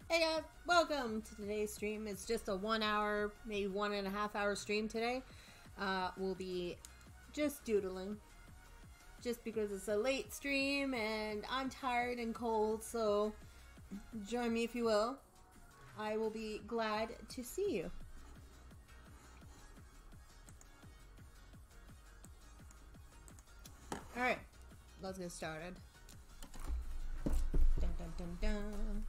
Hey guys, welcome to today's stream. It's just a 1 hour, maybe 1.5 hour stream today. We'll be just doodling. Just because it's a late stream and I'm tired and cold, so join me if you will. I will be glad to see you. Alright, let's get started. Dun dun dun dun.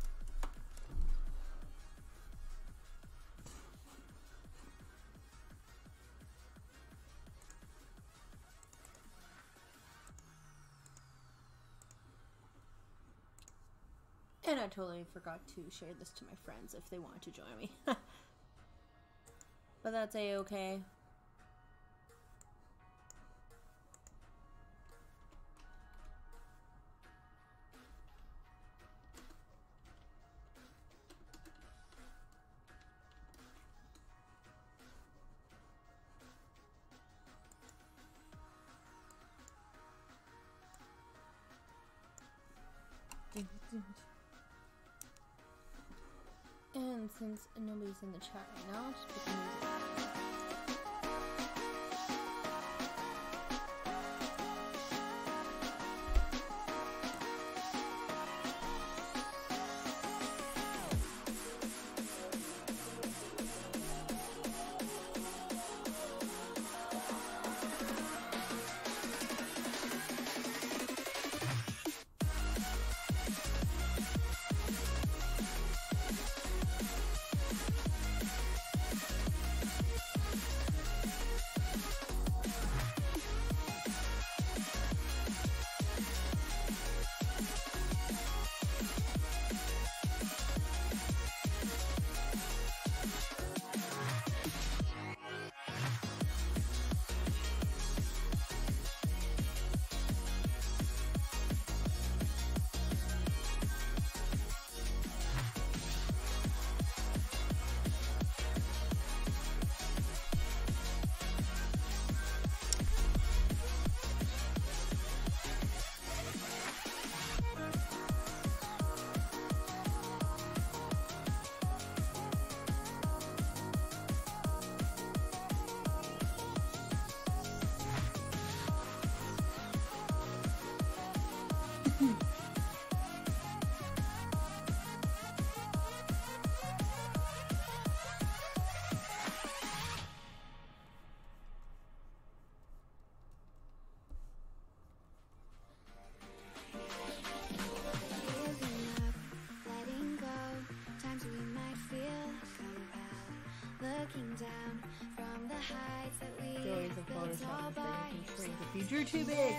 And I totally forgot to share this to my friends if they wanted to join me. But that's a-okay. And since nobody's in the chat right now, just put the music. If you drew too big.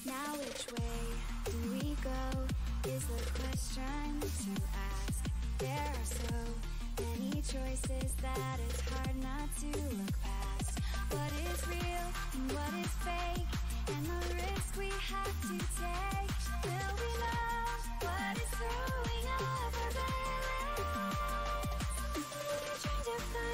Now which way do we go is the question to ask. There are so many choices that it's hard not to look past. What is real and what is fake, and the risk we have to take. Will we know what is throwing off our balance? We're trying to find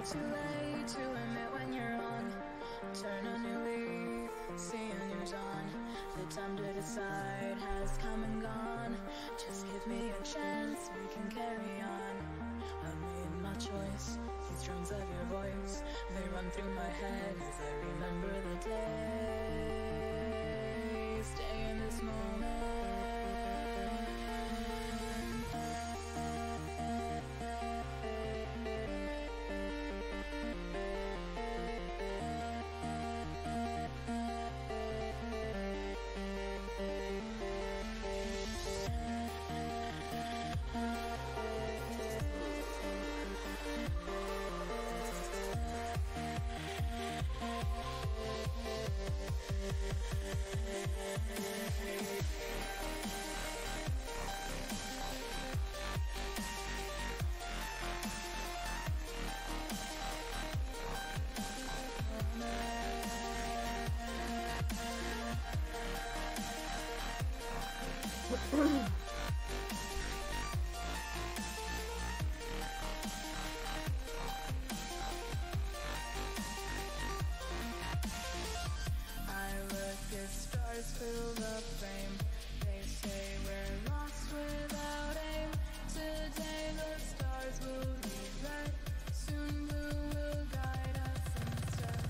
too late to admit when you're wrong. Turn a new leaf, see a new dawn. The time to decide has come and gone. Just give me a chance, we can carry on. I made my choice, these drums of your voice, they run through my head as I remember the day. Stay in this moment. Fill the frame. They say we're lost without aim. Today the stars will lead red. Soon blue will guide us instead.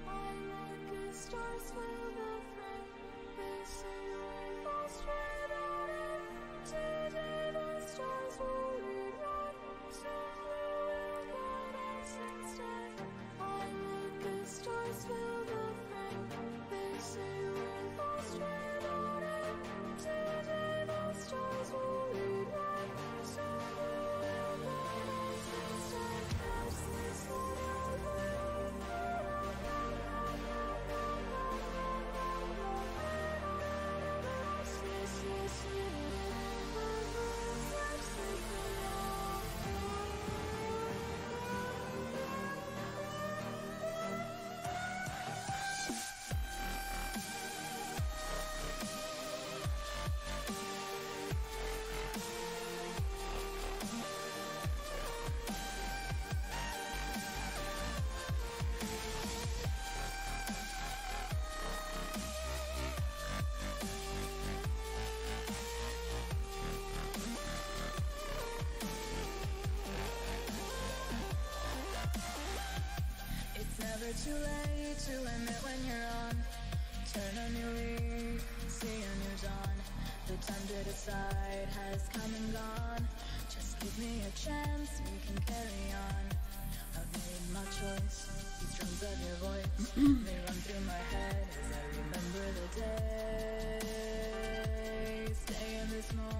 I look as stars fill the frame. They say we're lost without aim. Today the stars will lead right. Soon blue will guide us instead. I look as stars fill the frame. They say we're lost without aim. Today the stars will lead right. Soon blue will guide us instead. This is what I never too late to admit when you're on. Turn a new leaf, see a new dawn. The time to decide has come and gone. Just give me a chance, we can carry on. I've made my choice, these drums of your voice, they run through my head as I remember the day. Stay in this moment.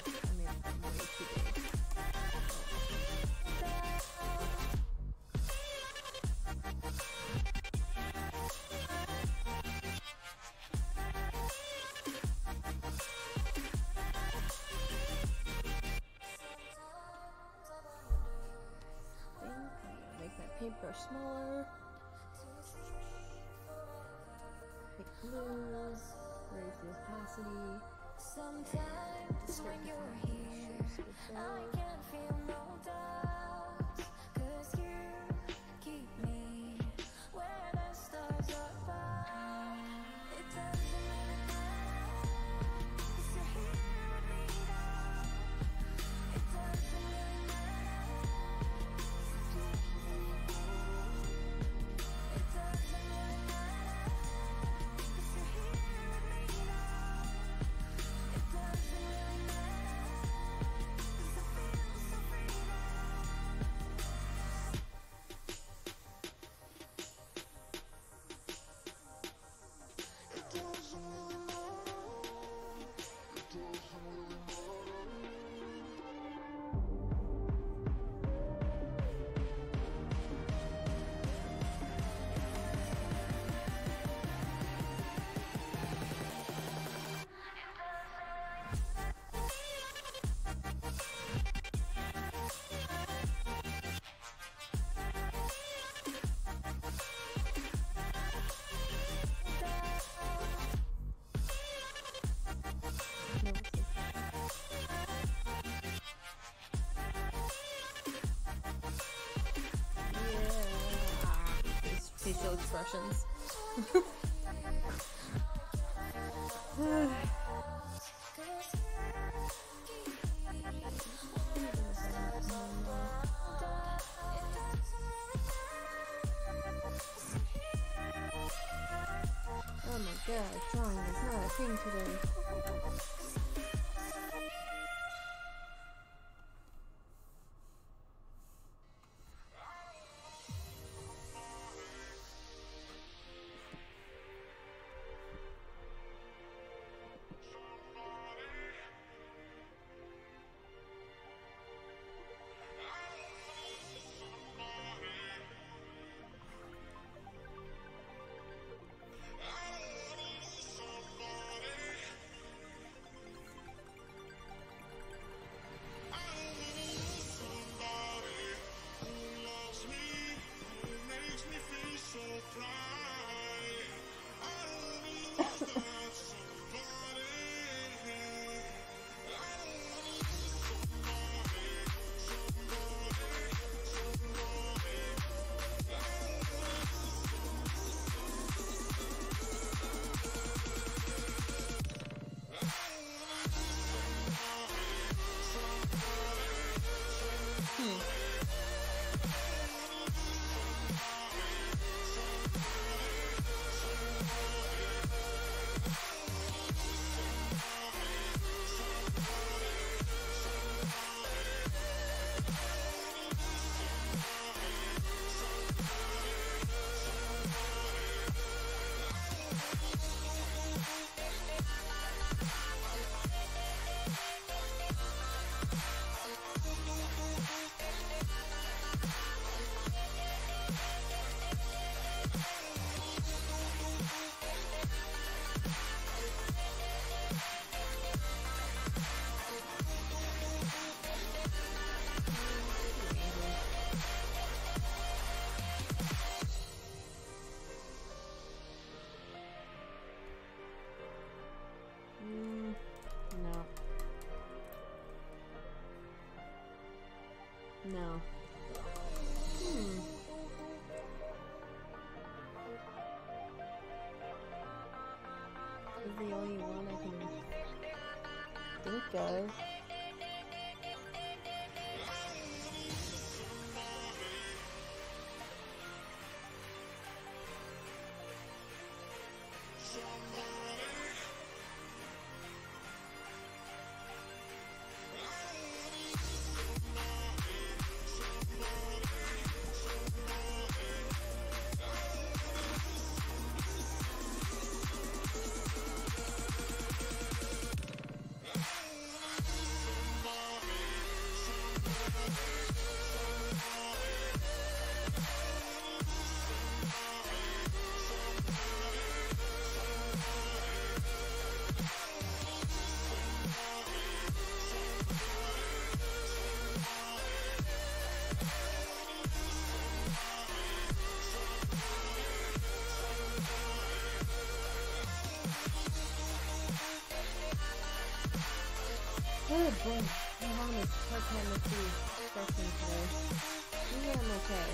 made them way too big. Make my paintbrush smaller. Pick blues, raise the opacity. Sometimes when you're here, I can feel no doubt, 'cause you keep me where the stars are bright. It doesn't really matter, 'cause you're here with me now. It doesn't really matter, 'cause you keep me. It doesn't really matter, 'cause you're here with me now. It doesn't really matter, 'cause I feel so free now. It doesn't really matter. It doesn't really matter. Facial expressions. Oh my god, drawing is not a thing today. No. Is the only one I can think of. Good boy. I'm having a hard time with the stretching today. Usually I'm okay,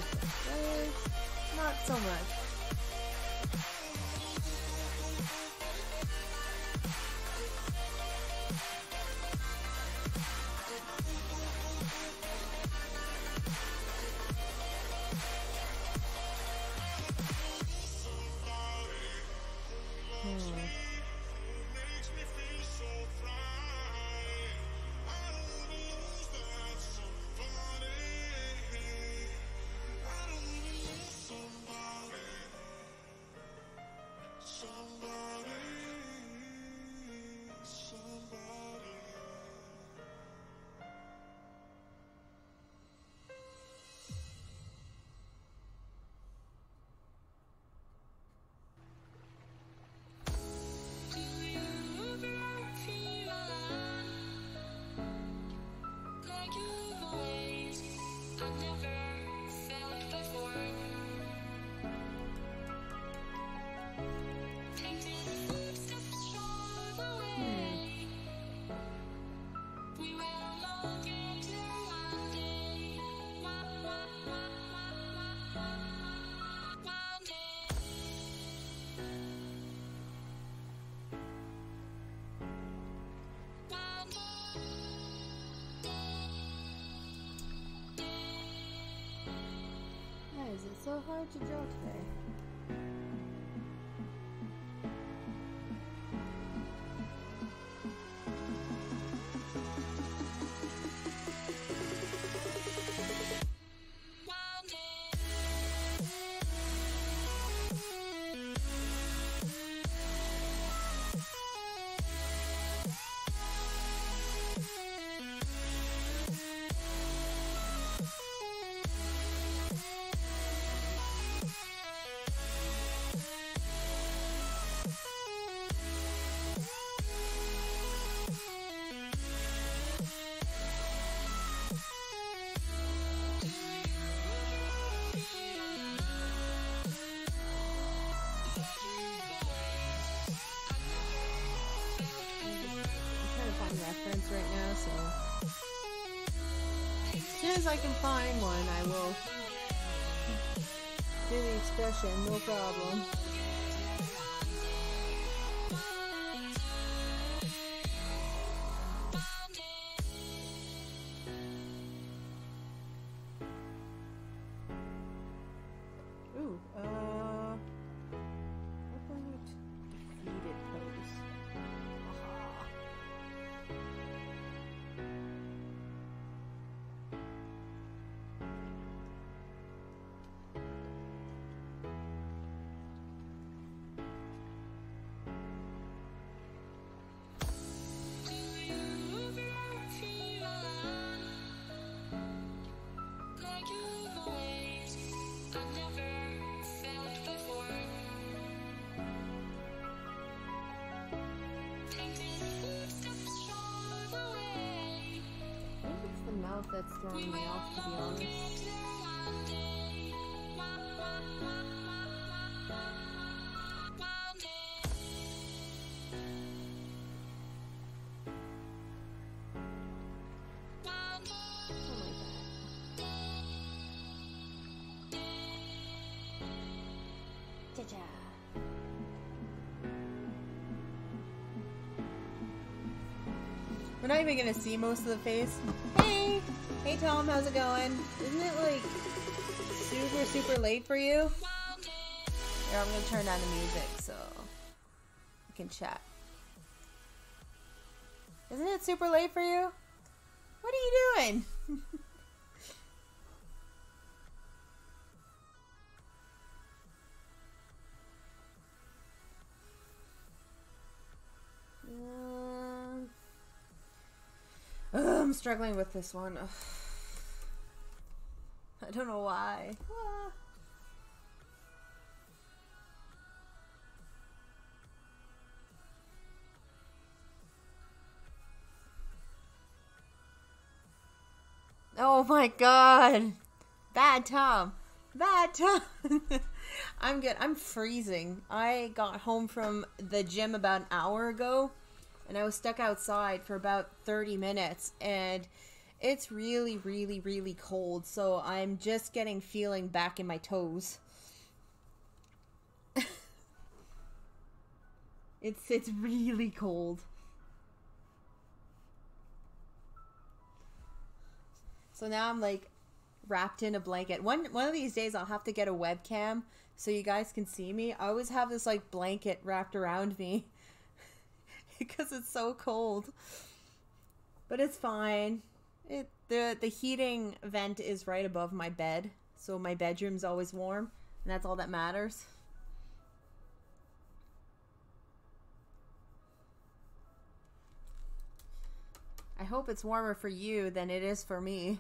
but not so much. Why is it so hard to draw today? Reference right now, so as soon as I can find one, I will do the expression, no problem. Ooh, what about defeated pose? Aha. Mouth that's throwing me off, to be honest. Cha-cha. We're not even gonna see most of the face. Hey! Hey Tom, how's it going? Isn't it like super late for you? Here, I'm gonna turn down the music so we can chat. Isn't it super late for you? What are you doing? I'm struggling with this one. Ugh. I don't know why. Ah. Oh my god. Bad Tom. Bad Tom. I'm good. I'm freezing. I got home from the gym about an hour ago. and I was stuck outside for about 30 minutes, and it's really, really, really cold, so I'm just getting feeling back in my toes. It's really cold. So now I'm like wrapped in a blanket. One of these days I'll have to get a webcam so you guys can see me. I always have this like blanket wrapped around me because it's so cold. But it's fine. The heating vent is right above my bed, so my bedroom's always warm, and that's all that matters. I hope it's warmer for you than it is for me.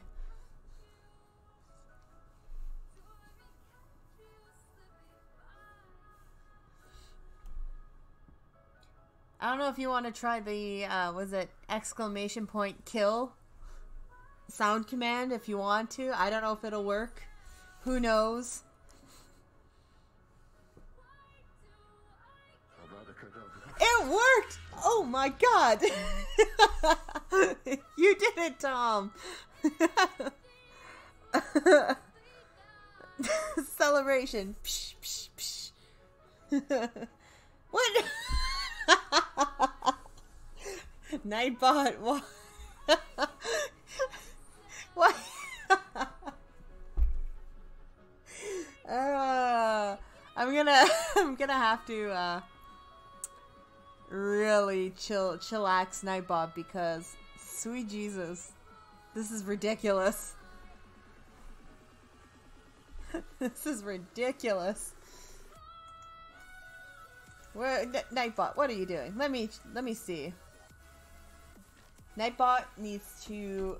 I don't know if you want to try the, was it exclamation point kill sound command if you want to. I don't know if it'll work. Who knows? It worked! Oh my god! You did it, Tom! Celebration. Psh, psh, psh. What? Nightbot, what? What? I'm gonna have to really chillax Nightbot, because sweet Jesus, this is ridiculous. This is ridiculous. Where, Nightbot, what are you doing? Let me see. Nightbot needs to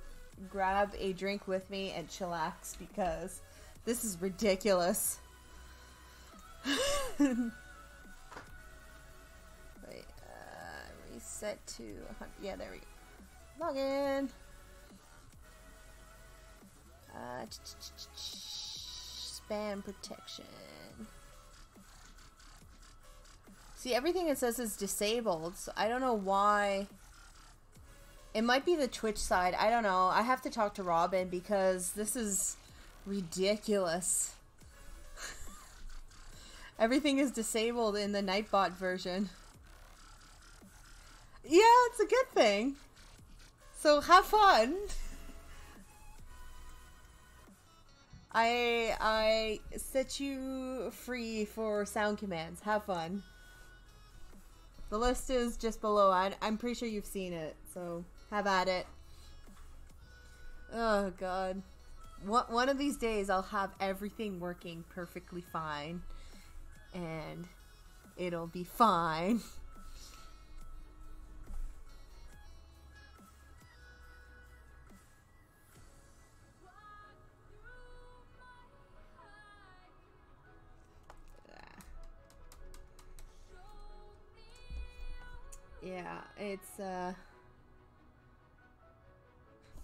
grab a drink with me and chillax, because this is ridiculous. Wait, reset to 100. Yeah, there we go. Log in. Spam protection. See, everything it says is disabled, so I don't know why. It might be the Twitch side. I don't know. I have to talk to Robin, because this is ridiculous. Everything is disabled in the Nightbot version. Yeah, it's a good thing. So have fun. I set you free for sound commands. Have fun. The list is just below. I'm pretty sure you've seen it, so have at it. Oh god. One of these days I'll have everything working perfectly fine, and it'll be fine. Yeah, it's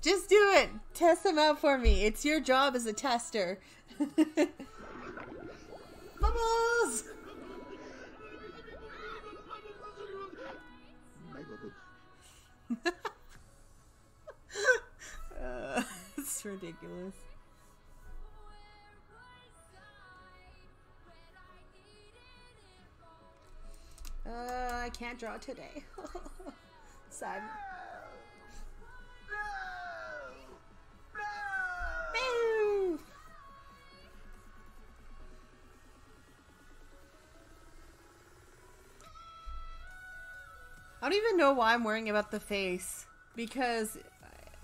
just do it. Test them out for me. It's your job as a tester. Bubbles! It's ridiculous. I can't draw today. Sad. No! I don't even know why I'm worrying about the face, because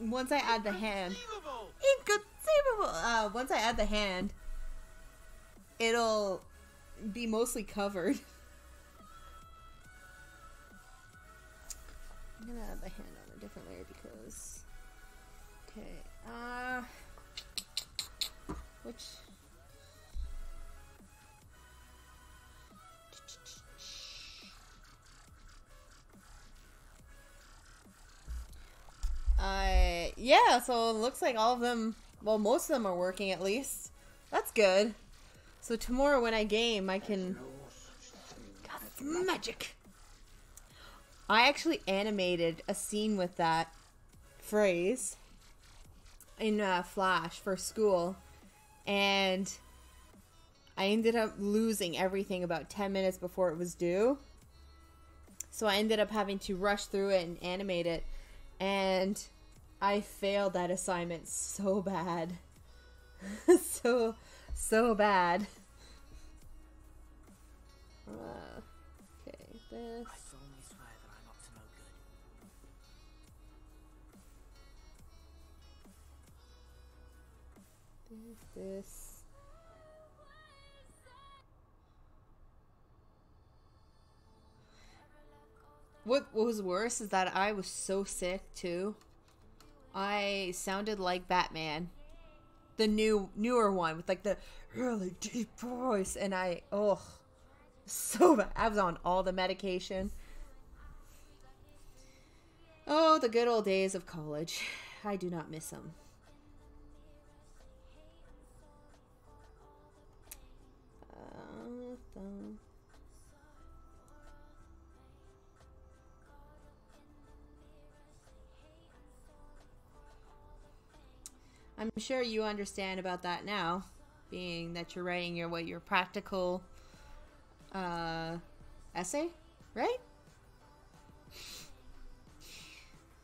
once I add the hand, inconceivable. Once I add the hand, it'll be mostly covered. I'm gonna add the hand on a different layer because, okay, which, yeah, so it looks like all of them, well, most of them are working at least. That's good. So tomorrow when I game, I can, God, it's magic. I actually animated a scene with that phrase in Flash for school, and I ended up losing everything about 10 minutes before it was due. So I ended up having to rush through it and animate it, and I failed that assignment so bad. so bad. Okay, this. I solemnly swear that I'm up to no good. This. What was worse is that I was so sick too. I sounded like Batman, the newer one with like the really deep voice, and so bad. I was on all the medication. Oh, the good old days of college. I do not miss them. I'm sure you understand about that now, being that you're writing your practical essay, right?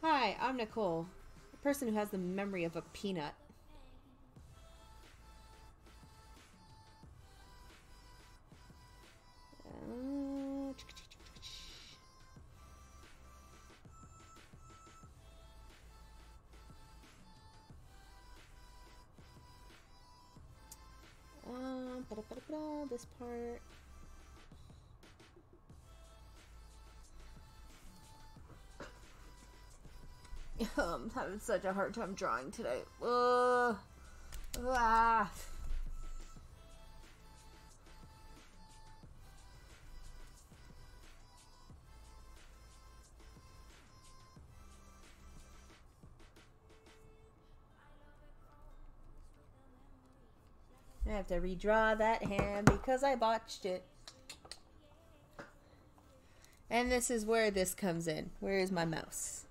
Hi, I'm Nicole, a person who has the memory of a peanut. This part. I'm having such a hard time drawing today. Ah. I have to redraw that hand because I botched it. And this is where this comes in. Where is my mouse?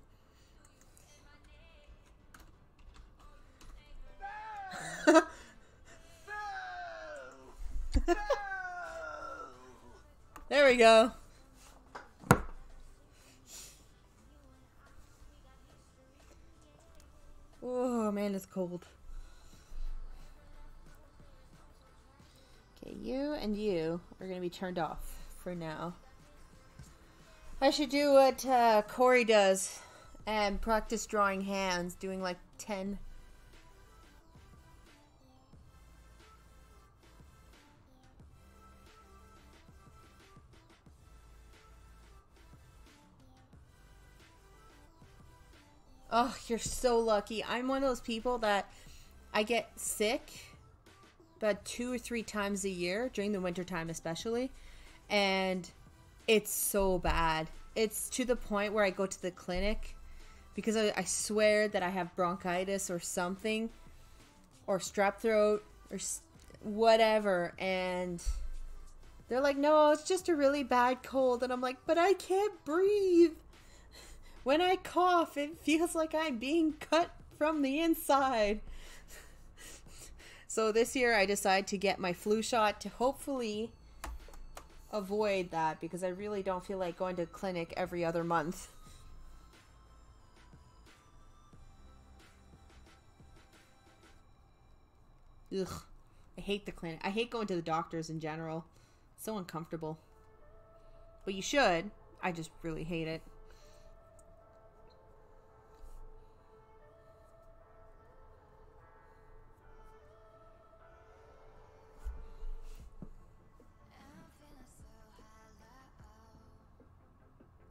No! No! There we go. Oh man, it's cold. Okay, you and you are going to be turned off for now. I should do what Corey does and practice drawing hands, doing like 10. Oh, you're so lucky. I'm one of those people that I get sick about 2 or 3 times a year, during the winter time especially, and it's so bad. It's to the point where I go to the clinic because I swear that I have bronchitis or something, or strep throat, or whatever, and they're like, no, it's just a really bad cold, and I'm like, but I can't breathe. When I cough, it feels like I'm being cut from the inside. So this year I decided to get my flu shot to hopefully avoid that, because I really don't feel like going to clinic every other month. Ugh. I hate the clinic. I hate going to the doctors in general. It's so uncomfortable. But you should. I just really hate it.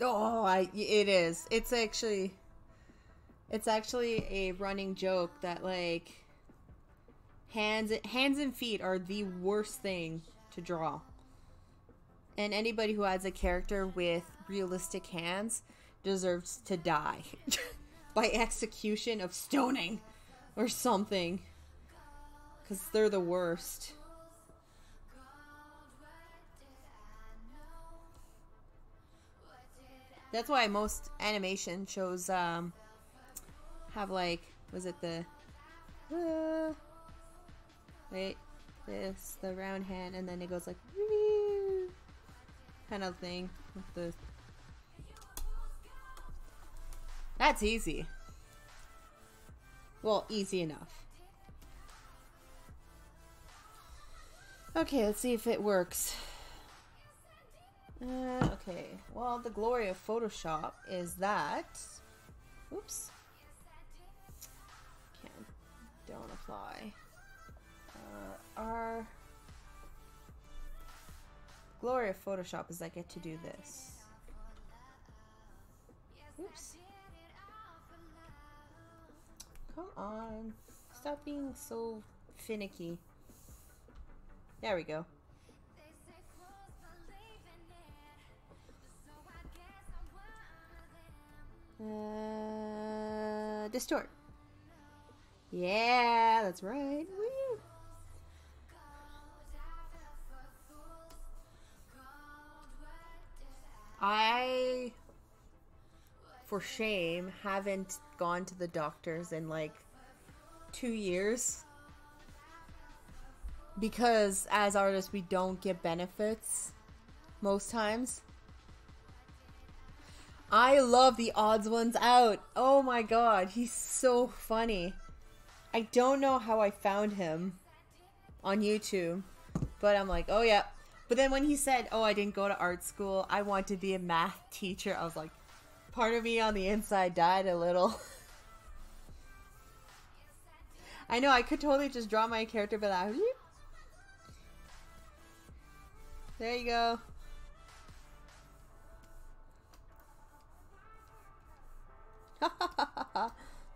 Oh, it is. It's actually a running joke that like hands and feet are the worst thing to draw. And anybody who has a character with realistic hands deserves to die by execution of stoning or something, cuz they're the worst. That's why most animation shows have like, was it the wait, this, the round hand, and then it goes like kind of thing with the. That's easy. Well, easy enough. Okay, let's see if it works. Okay, well, the glory of Photoshop is that. Oops. Don't apply. Our glory of Photoshop is I get to do this. Oops. Come on. Stop being so finicky. There we go. Distort. Yeah, that's right. Woo. I, for shame, haven't gone to the doctors in like 2 years. Because as artists, we don't get benefits most times. I love the odds ones out. Oh my god, he's so funny. I don't know how I found him on YouTube, but I'm like, oh yeah. But then when he said, oh, I didn't go to art school, I want to be a math teacher, I was like, part of me on the inside died a little. I know, I could totally just draw my character, but that. There you go.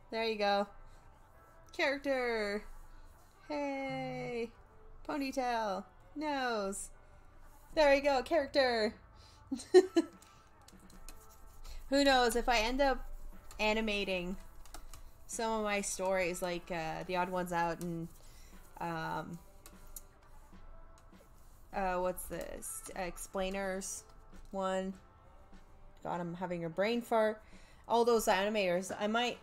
There you go. Character. Hey. Ponytail. Nose. There you go. Character. Who knows if I end up animating some of my stories, like The Odd Ones Out and what's this? Explainers one. God, I'm having a brain fart. All those animators, I might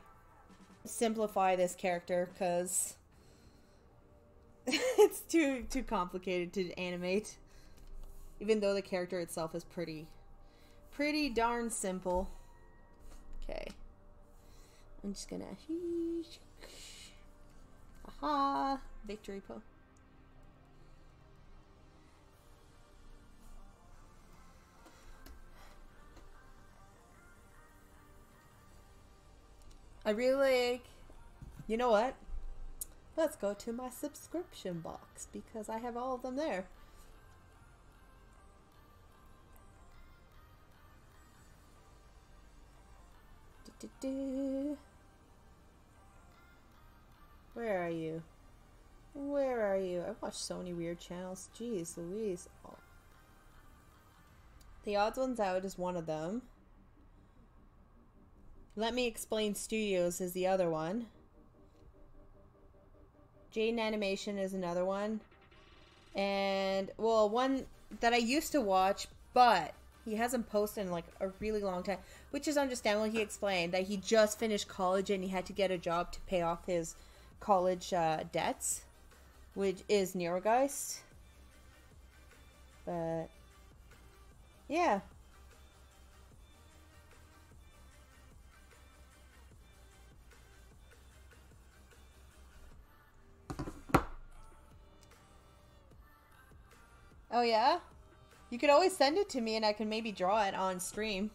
simplify this character because it's too complicated to animate. Even though the character itself is pretty darn simple. Okay. I'm just gonna aha, victory pose. I really like, you know what? Let's go to my subscription box because I have all of them there. Where are you? Where are you? I watch so many weird channels. Jeez Louise. Oh. The Odds Ones Out is one of them. Let Me Explain Studios is the other one. Jaden Animation is another one. And, well, one that I used to watch, but he hasn't posted in like a really long time, which is understandable. He explained that he just finished college and he had to get a job to pay off his college debts, which is Neurogeist. But, yeah. Oh yeah? You could always send it to me and I can maybe draw it on stream.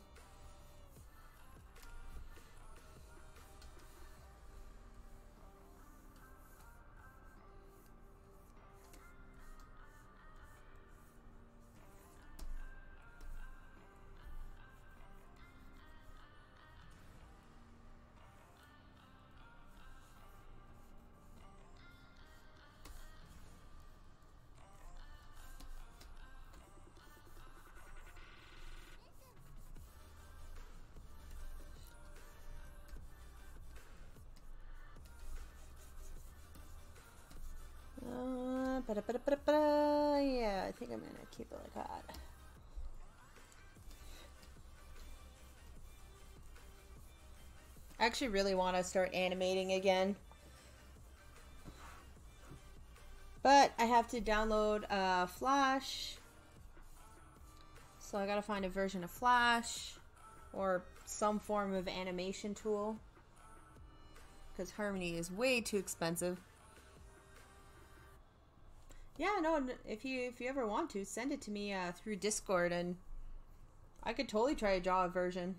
Yeah, I think I'm gonna keep it like that. I actually really want to start animating again. But I have to download Flash. So I gotta find a version of Flash or some form of animation tool. Because Harmony is way too expensive. Yeah, no, if you ever want to, send it to me through Discord and I could totally try to draw a version.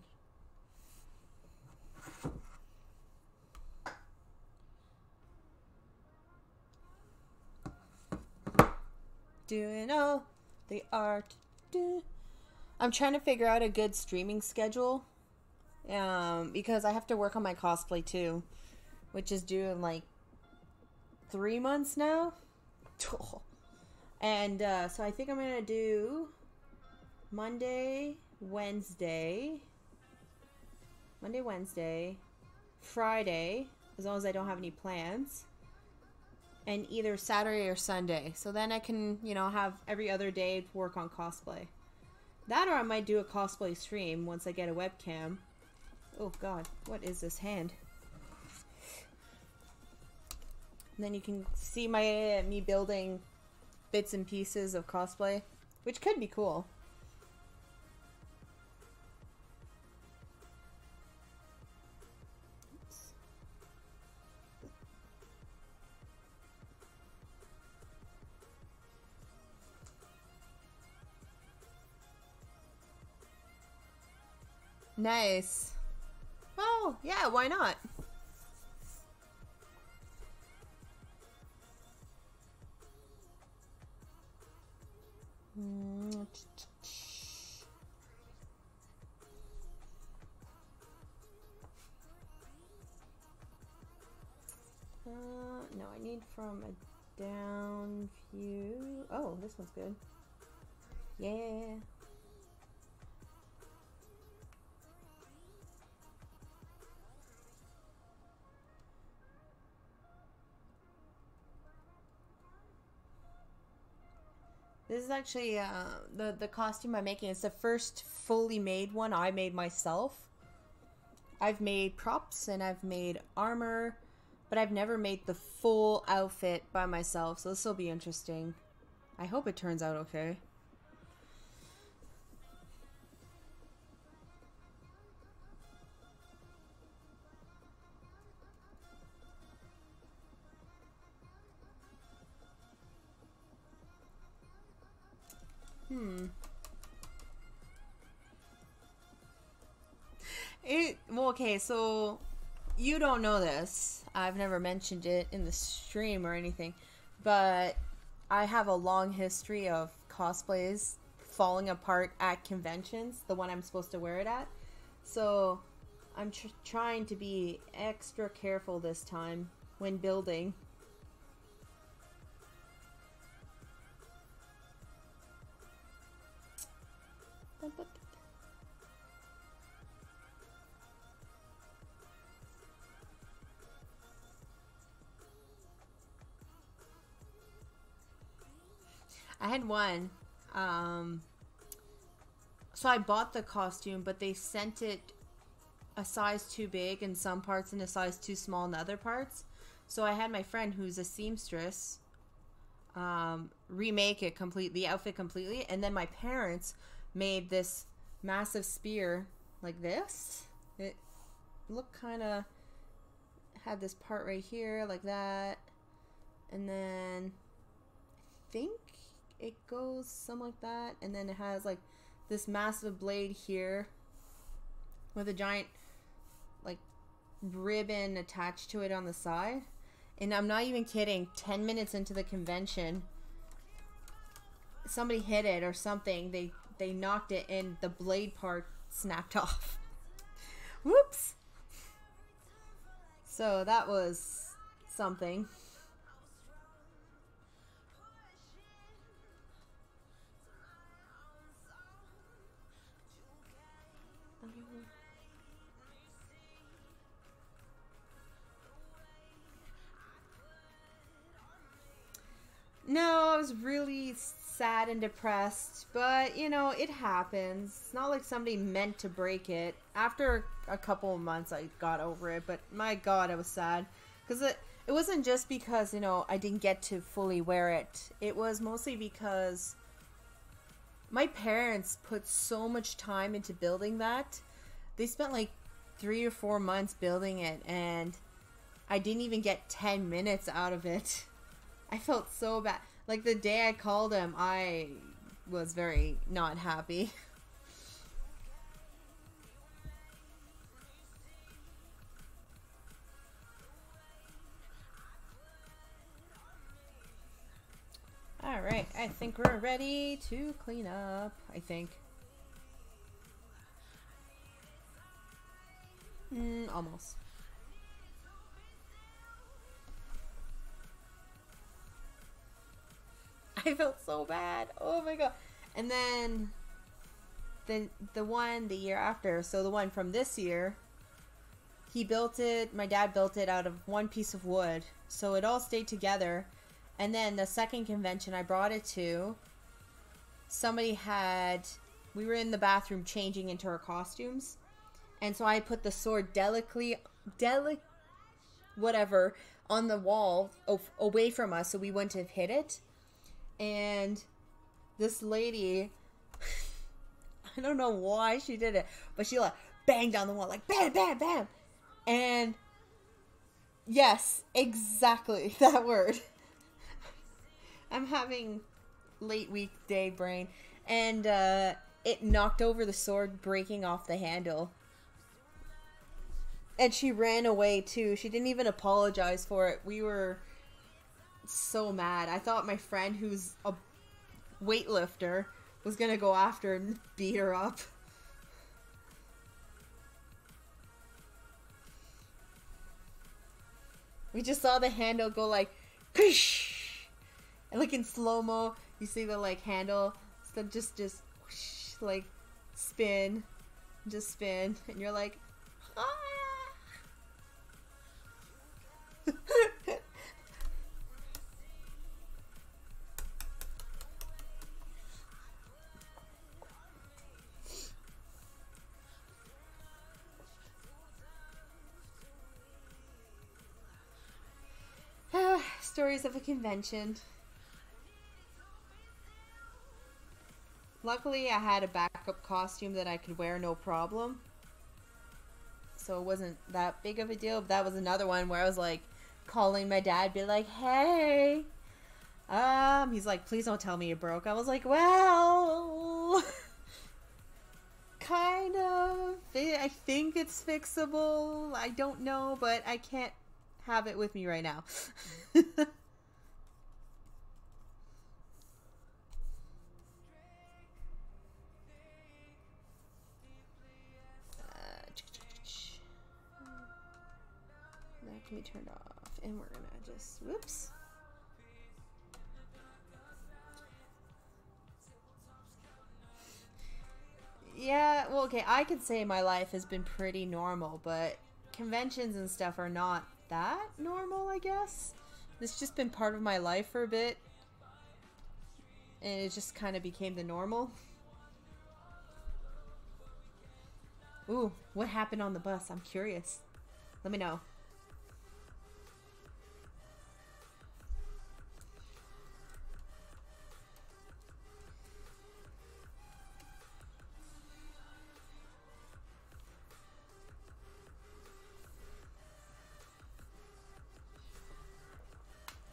Doing all the art. I'm trying to figure out a good streaming schedule. Because I have to work on my cosplay too. Which is due in like 3 months now. And so I think I'm going to do Monday, Wednesday, Friday, as long as I don't have any plans, and either Saturday or Sunday. So then I can, you know, have every other day work on cosplay. That or I might do a cosplay stream once I get a webcam. Oh god, what is this hand? And then you can see me building bits and pieces of cosplay, which could be cool. Nice. Oh, yeah, why not? No, I need from a down view. Oh, this one's good. Yeah. This is actually the costume I'm making. It's the first fully made one I made myself. I've made props and I've made armor, but I've never made the full outfit by myself, so this will be interesting. I hope it turns out okay. Well, okay, so you don't know this. I've never mentioned it in the stream or anything, but I have a long history of cosplays falling apart at conventions, the one I'm supposed to wear it at. So I'm trying to be extra careful this time when building. I had one. So I bought the costume, but they sent it a size too big in some parts and a size too small in other parts. So I had my friend who's a seamstress remake it completely, the outfit completely, and then my parents made this massive spear like this. It looked kind of, had this part right here like that, and then I think it goes something like that, and then it has like this massive blade here with a giant like ribbon attached to it on the side. And I'm not even kidding, 10 minutes into the convention, somebody hit it or something, they knocked it and the blade part snapped off. Whoops. So that was something. No, I was really sad and depressed, but you know, it happens. It's not like somebody meant to break it. After a couple of months I got over it, but my god, I was sad because it wasn't just because, you know, I didn't get to fully wear it. It was mostly because my parents put so much time into building that. They spent like 3 or 4 months building it, and I didn't even get 10 minutes out of it. I felt so bad. Like, the day I called him, I was very not happy. Alright, I think we're ready to clean up, I think. Almost. I felt so bad. Oh my god. And then the one the year after, so the one from this year, he built it, my dad built it out of one piece of wood. So it all stayed together. And then the second convention I brought it to, we were in the bathroom changing into our costumes. And so I put the sword whatever, on the wall away from us so we wouldn't have hit it. And this lady, I don't know why she did it, but she like banged on the wall, like bam, bam, bam. And yes, exactly that word. I'm having late weekday brain. And it knocked over the sword, breaking off the handle. And she ran away too. She didn't even apologize for it. We were so mad. I thought my friend, who's a weightlifter, was gonna go after her and beat her up. We just saw the handle go like, whoosh! And like in slow-mo, you see the like handle, so just whoosh, like spin, and you're like, ah! Stories of a convention. Luckily, I had a backup costume that I could wear no problem. So it wasn't that big of a deal. But that was another one where I was like calling my dad, be like, hey. He's like, please don't tell me you broke. I was like, well, kind of. I think it's fixable. I don't know, but I can't have it with me right now. That can be turned off, and we're gonna just whoops. Yeah, well, okay, I could say my life has been pretty normal, but conventions and stuff are not that normal, I guess. It's just been part of my life for a bit, and it just kind of became the normal. Ooh, what happened on the bus? I'm curious. Let me know.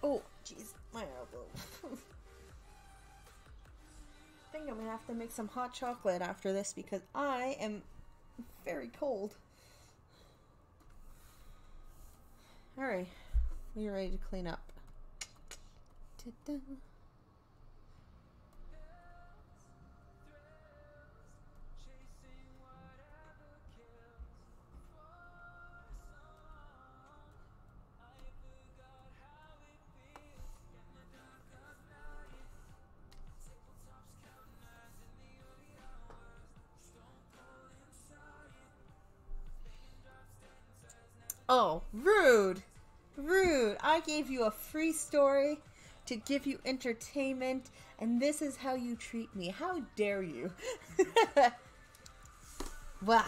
Oh, jeez, my elbow. I think I'm gonna have to make some hot chocolate after this because I am very cold. Alright, we're ready to clean up. Ta-da. Oh, rude. Rude. I gave you a free story to give you entertainment, and this is how you treat me. How dare you? Wow.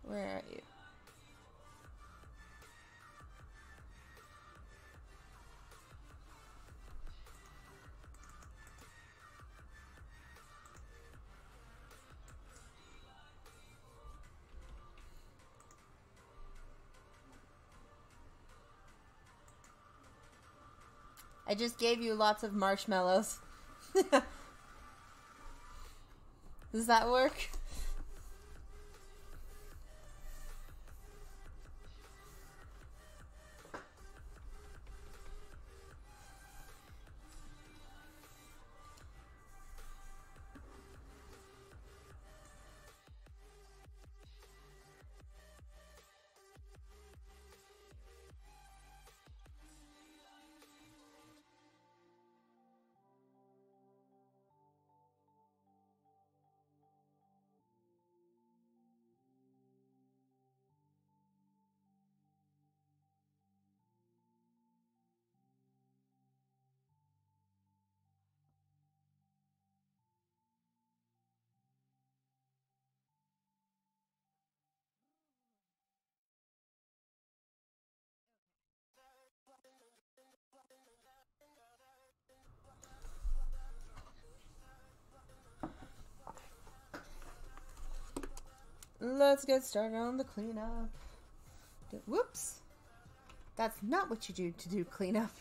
Where are you? I just gave you lots of marshmallows. Does that work? Let's get started on the cleanup. Whoops. That's not what you do to do cleanup.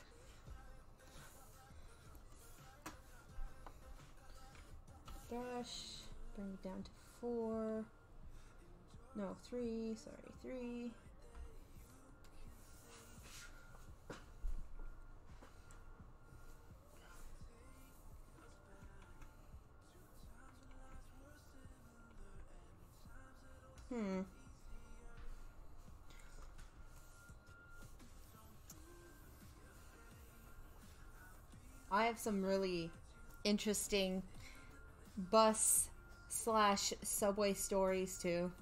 Dash. Bring it down to 4. No, 3. Sorry, 3. I have some really interesting bus slash subway stories too.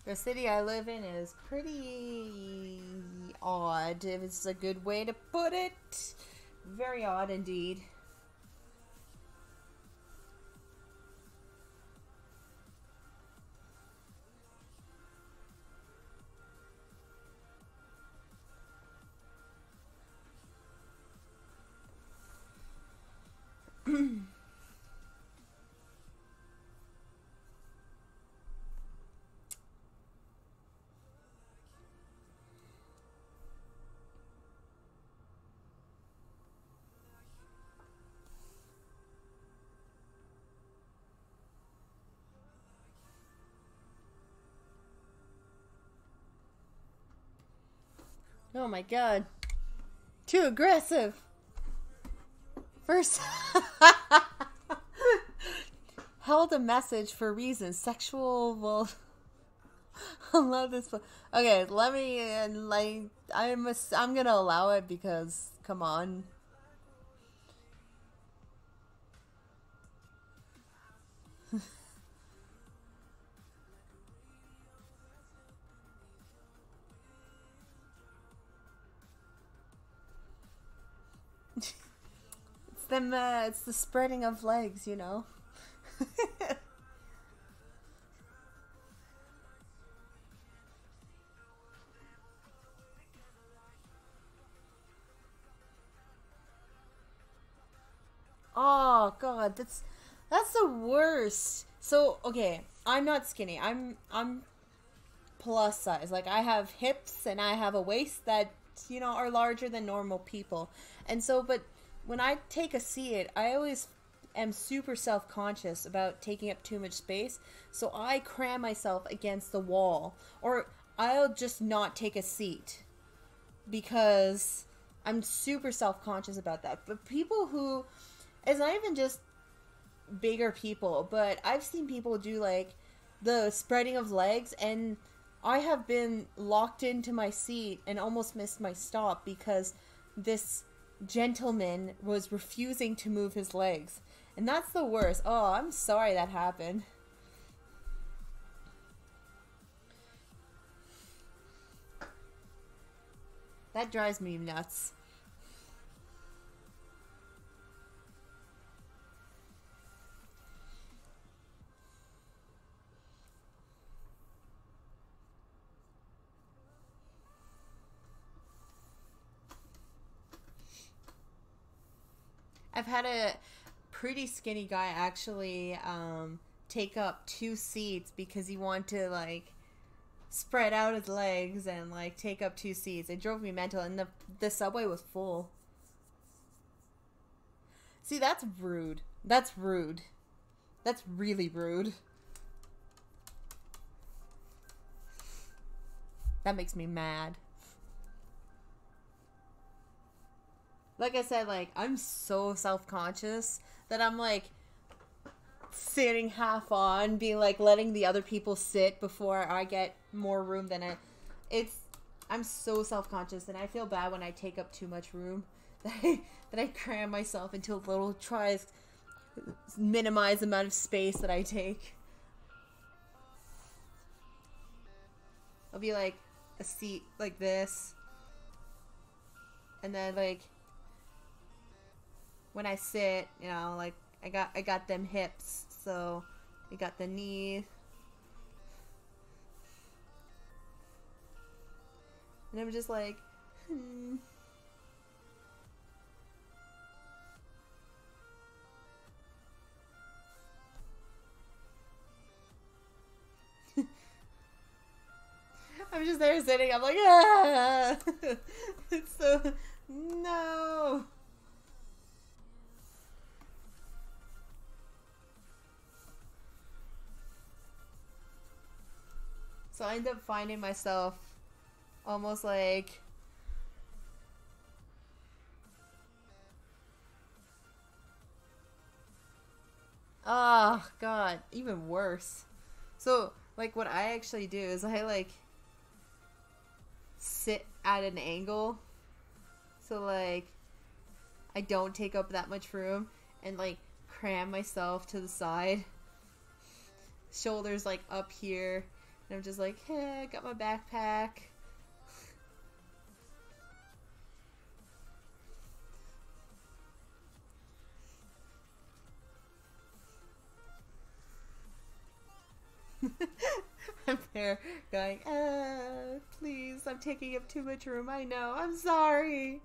The city I live in is pretty odd, if it's a good way to put it. Very odd indeed. Oh my god. Too aggressive. First held a message for reasons. Sexual, well, I love this. Okay, let me, I'm gonna allow it because, come on. It's the spreading of legs, you know. Oh god, that's the worst. So, okay, I'm not skinny. I'm plus size. Like, I have hips and I have a waist that, you know, are larger than normal people. And so, but when I take a seat, I always am super self-conscious about taking up too much space. So I cram myself against the wall, or I'll just not take a seat because I'm super self-conscious about that. But people who, it's not even just bigger people, but I've seen people do like the spreading of legs, and I have been locked into my seat and almost missed my stop because this gentleman was refusing to move his legs. And that's the worst. Oh, I'm sorry that happened. That drives me nuts. I've had a pretty skinny guy actually take up 2 seats because he wanted to like spread out his legs and like take up 2 seats. It drove me mental, and the subway was full. See, that's rude. That's rude. That's really rude. That makes me mad. Like I said, like, I'm so self-conscious that I'm, like, sitting half on, being, like, letting the other people sit before I get more room than I'm so self-conscious, and I feel bad when I take up too much room, that I cram myself into a little, try to minimize the amount of space that I take. I'll be, like, a seat like this, and then, like, when I sit, you know, like, I got them hips, so I got the knee. And I'm just like, I'm just there sitting, I'm like, ah! It's so, no! So I end up finding myself almost like, oh god, even worse. So like what I actually do is I like sit at an angle, so like I don't take up that much room, and like cram myself to the side, shoulders like up here. And I'm just like, hey, I got my backpack. I'm there going, please, I'm taking up too much room. I know, I'm sorry.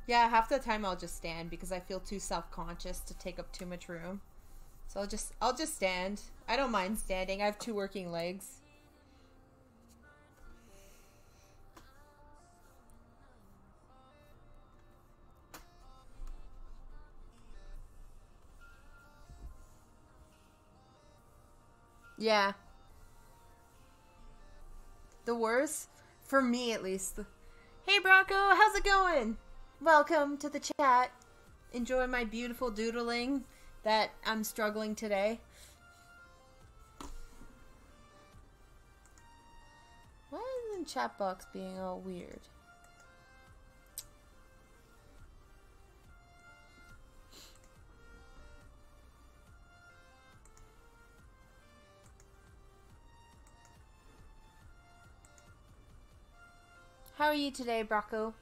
Yeah, half the time I'll just stand because I feel too self-conscious to take up too much room. So I'll just stand. I don't mind standing. I have 2 working legs. Yeah. The worst, for me at least. Hey Brocco, how's it going? Welcome to the chat. Enjoy my beautiful doodling that I'm struggling today. Why is the chat box being all weird? How are you today, Brocco?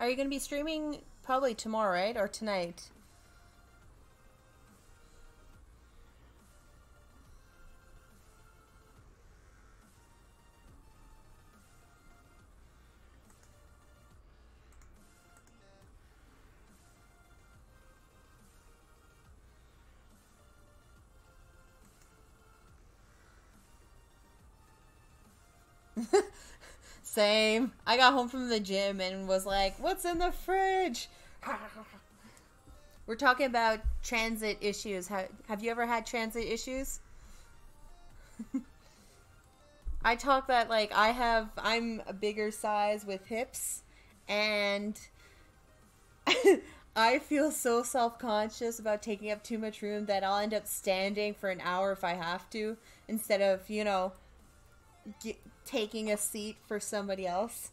Are you going to be streaming probably tomorrow, right? Or tonight? Same. I got home from the gym and was like, what's in the fridge? We're talking about transit issues. Have you ever had transit issues? I talk that like I'm a bigger size with hips, and I feel so self-conscious about taking up too much room that I'll end up standing for an hour if I have to, instead of, you know, taking a seat for somebody else.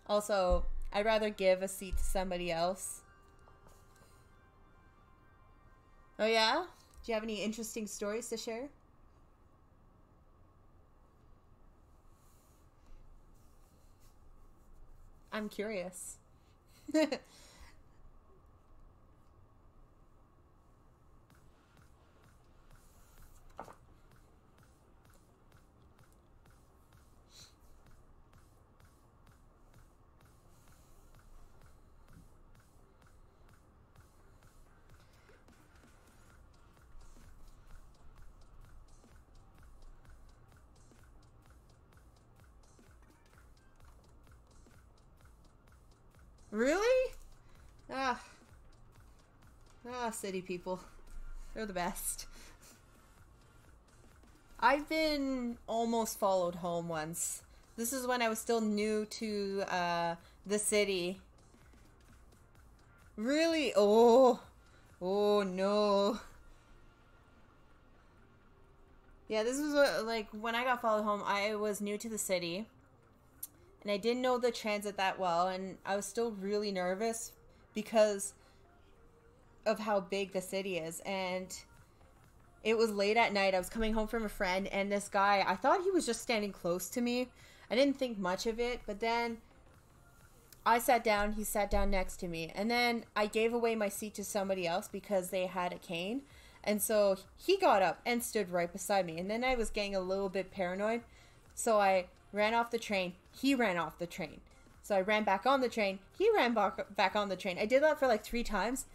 Also, I'd rather give a seat to somebody else. Oh yeah? Do you have any interesting stories to share? I'm curious. Really? Ah, city people. They're the best. I've been almost followed home once. This is when I was still new to the city. Really? Oh. Oh no. Yeah, this was like when I got followed home, I was new to the city. And I didn't know the transit that well, and I was still really nervous because of how big the city is. And it was late at night. I was coming home from a friend, and this guy, I thought he was just standing close to me. I didn't think much of it, but then I sat down, he sat down next to me, and then I gave away my seat to somebody else because they had a cane. And so he got up and stood right beside me, and then I was getting a little bit paranoid, so I ran off the train. He ran off the train. So I ran back on the train. He ran back on the train. I did that for like 3 times.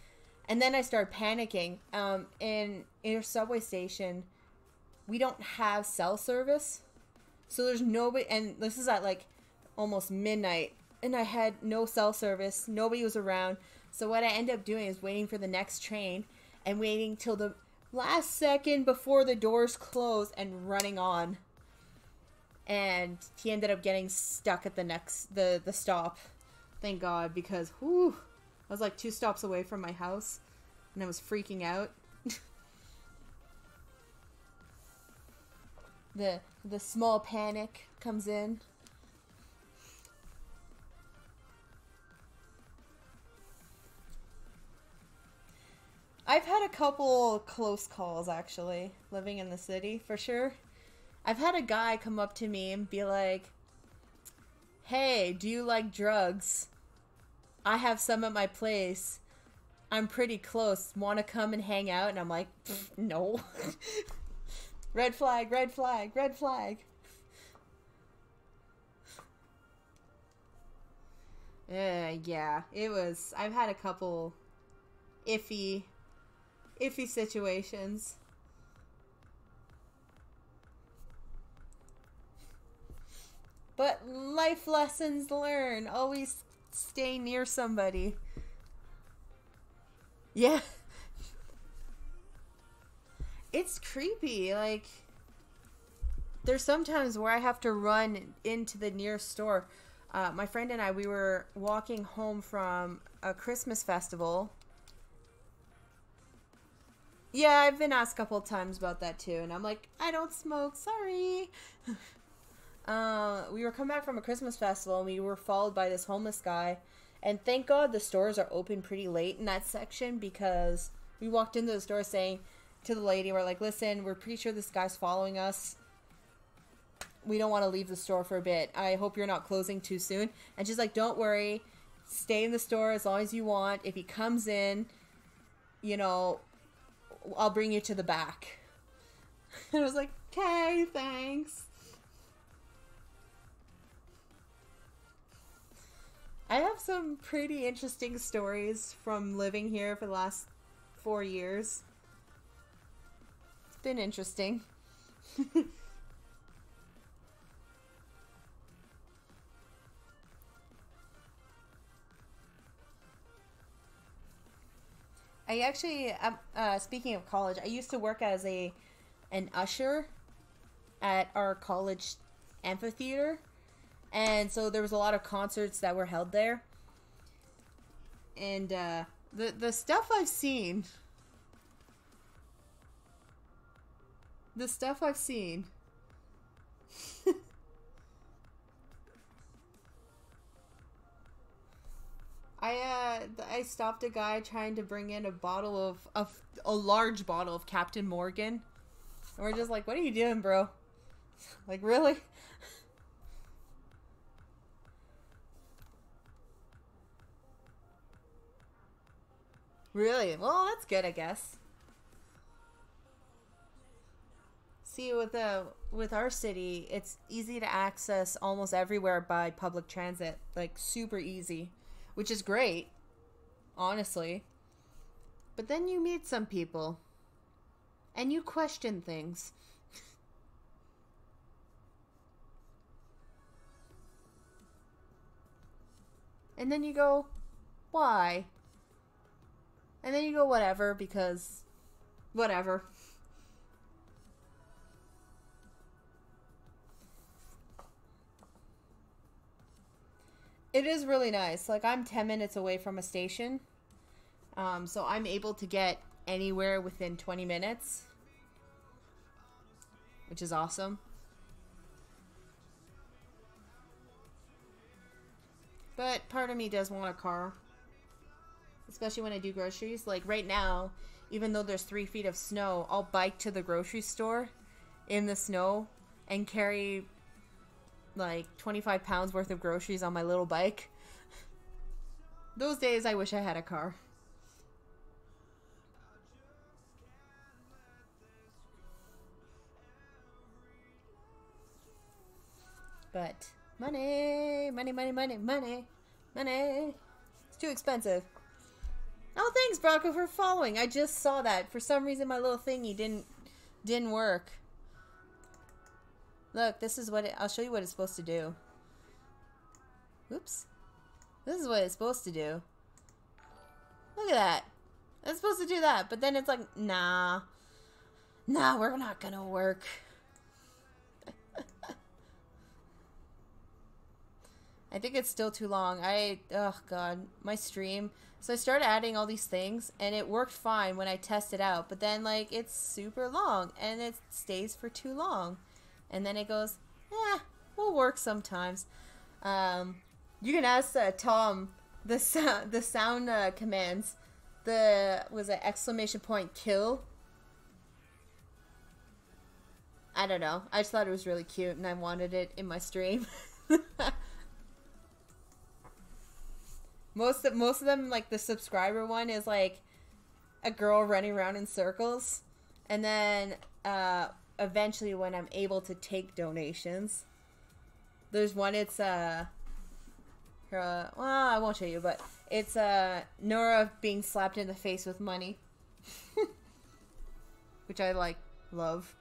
And then I started panicking. In our subway station, we don't have cell service. So there's nobody. And this is at like almost midnight. And I had no cell service. Nobody was around. So what I ended up doing is waiting for the next train. And waiting till the last second before the doors close and running on. And he ended up getting stuck at the stop. Thank God, because whew, I was like 2 stops away from my house, and I was freaking out. the small panic comes in. I've had a couple close calls actually, living in the city for sure. I've had a guy come up to me and be like, "Hey, do you like drugs? I have some at my place. I'm pretty close. Want to come and hang out?" And I'm like, "No." Red flag, red flag, red flag. Yeah, it was. I've had a couple iffy situations. But life lessons learned. Always stay near somebody. Yeah. It's creepy. Like, there's sometimes where I have to run into the nearest store. My friend and I, we were walking home from a Christmas festival. Yeah, I've been asked a couple of times about that too. And I'm like, I don't smoke. Sorry. We were coming back from a Christmas festival and we were followed by this homeless guy. And thank God the stores are open pretty late in that section, because we walked into the store saying to the lady, we're like, "Listen, we're pretty sure this guy's following us. We don't want to leave the store for a bit. I hope you're not closing too soon." And she's like, "Don't worry. Stay in the store as long as you want. If he comes in, you know, I'll bring you to the back." And I was like, "Okay, thanks." I have some pretty interesting stories from living here for the last 4 years. It's been interesting. I actually, speaking of college, I used to work as an usher at our college amphitheater. And so there was a lot of concerts that were held there. And the stuff I've seen... The stuff I've seen... I stopped a guy trying to bring in a large bottle of Captain Morgan. And we're just like, what are you doing, bro? Like, really? Really? Well, that's good, I guess. See, with our city, it's easy to access almost everywhere by public transit. Like, super easy. Which is great, honestly. But then you meet some people. And you question things. And then you go, why? And then you go, whatever, because... Whatever. It is really nice. Like, I'm 10 minutes away from a station. So I'm able to get anywhere within 20 minutes. Which is awesome. But part of me does want a car. Especially when I do groceries. Like, right now, even though there's 3 feet of snow, I'll bike to the grocery store in the snow and carry... like 25 pounds worth of groceries on my little bike. Those days I wish I had a car. But money, money, money, money, money, money. It's too expensive. Oh, thanks, Bronco, for following. I just saw that. For some reason my little thingy didn't work. Look, this is what I'll show you what it's supposed to do. Oops. This is what it's supposed to do. Look at that. It's supposed to do that, but then it's like, nah. Nah, we're not gonna work. I think it's still too long. Oh god, my stream. So I started adding all these things, and it worked fine when I tested out, but then, like, it's super long, and it stays for too long. And then it goes, will work sometimes. You can ask Tom the sound commands. Was it exclamation point kill? I don't know. I just thought it was really cute and I wanted it in my stream. Most of them, like the subscriber one, is like a girl running around in circles. And then eventually when I'm able to take donations, there's one, it's well, I won't show you, but it's Nora being slapped in the face with money. Which I love.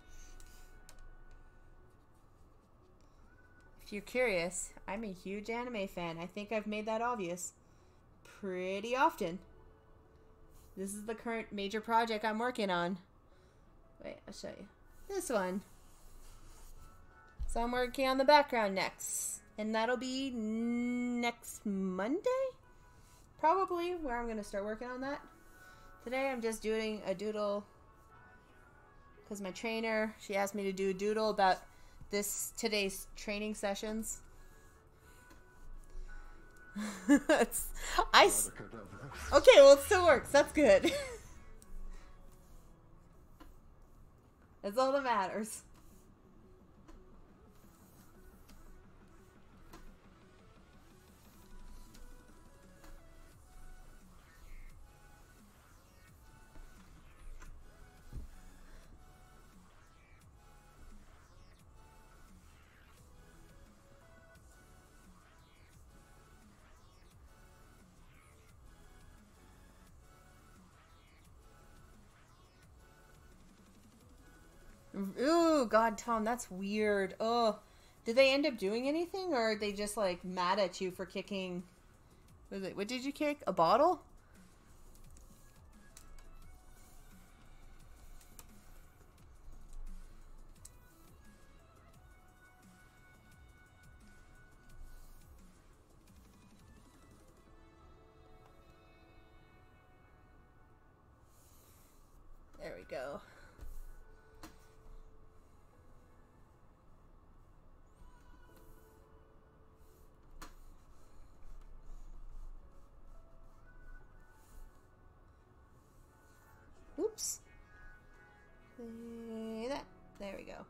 If you're curious, I'm a huge anime fan. I think I've made that obvious pretty often. This is the current major project I'm working on. Wait, I'll show you. This one. So I'm working on the background next. And that'll be next Monday? Probably, where I'm going to start working on that. Today I'm just doing a doodle. Because my trainer, she asked me to do a doodle about today's training sessions. Okay, well, it still works. That's good. That's all that matters. Ooh, God, Tom, that's weird. Oh, did they end up doing anything, or are they just like mad at you for kicking? What did you kick? A bottle? Oops. There we go.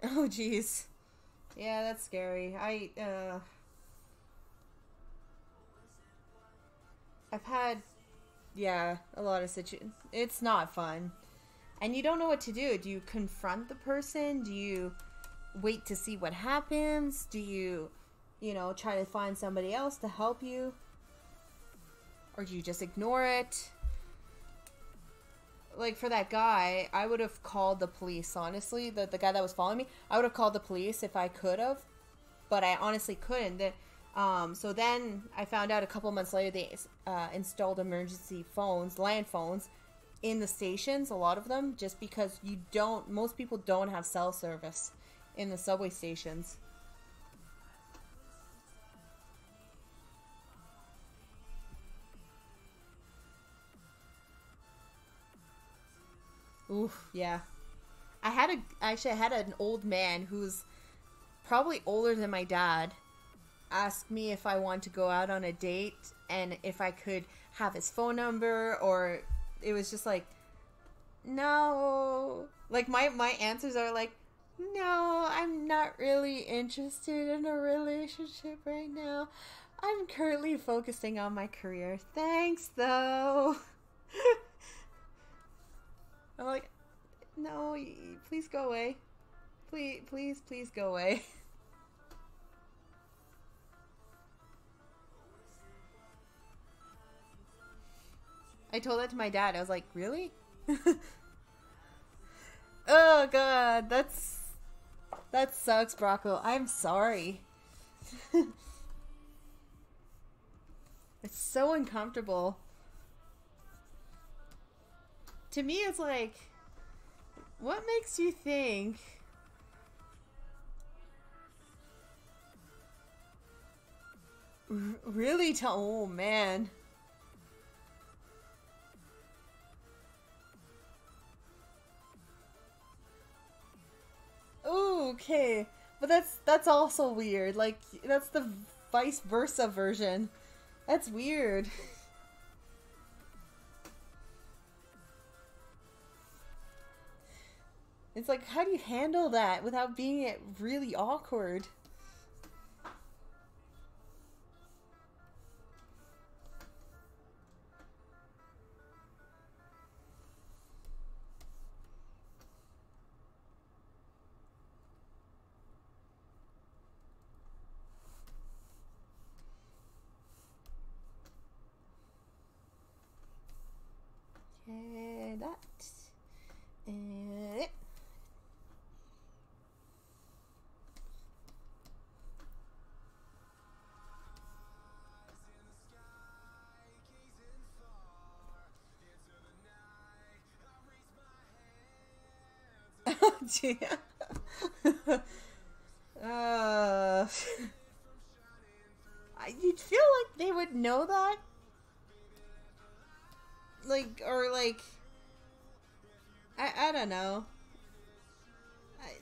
Oh, jeez. Yeah, that's scary. I've had, yeah, a lot of situations. It's not fun. And you don't know what to do. Do you confront the person? Do you wait to see what happens? Do you, try to find somebody else to help you? Or do you just ignore it? Like, for that guy, I would have called the police, honestly. The guy that was following me, I would have called the police if I could have. But I honestly couldn't. So then I found out a couple months later they installed emergency phones, land phones, in the stations, a lot of them, just because most people don't have cell service in the subway stations. Oof, yeah. I had an old man who's probably older than my dad ask me if I want to go out on a date and if I could have his phone number, or it was just like, no. Like, my answers are like, no, I'm not really interested in a relationship right now. I'm currently focusing on my career. Thanks, though. I'm like, no, please go away. Please go away. I told that to my dad. I was like, really? Oh, God. That sucks, Brocco. I'm sorry. It's so uncomfortable. To me, it's like, what makes you think really oh, man. Ooh, okay. But that's also weird. Like, that's the vice versa version. That's weird. It's like, how do you handle that without being really awkward? Okay, that. And it. Oh, gee. You'd feel like they would know that. Like, or like, I don't know.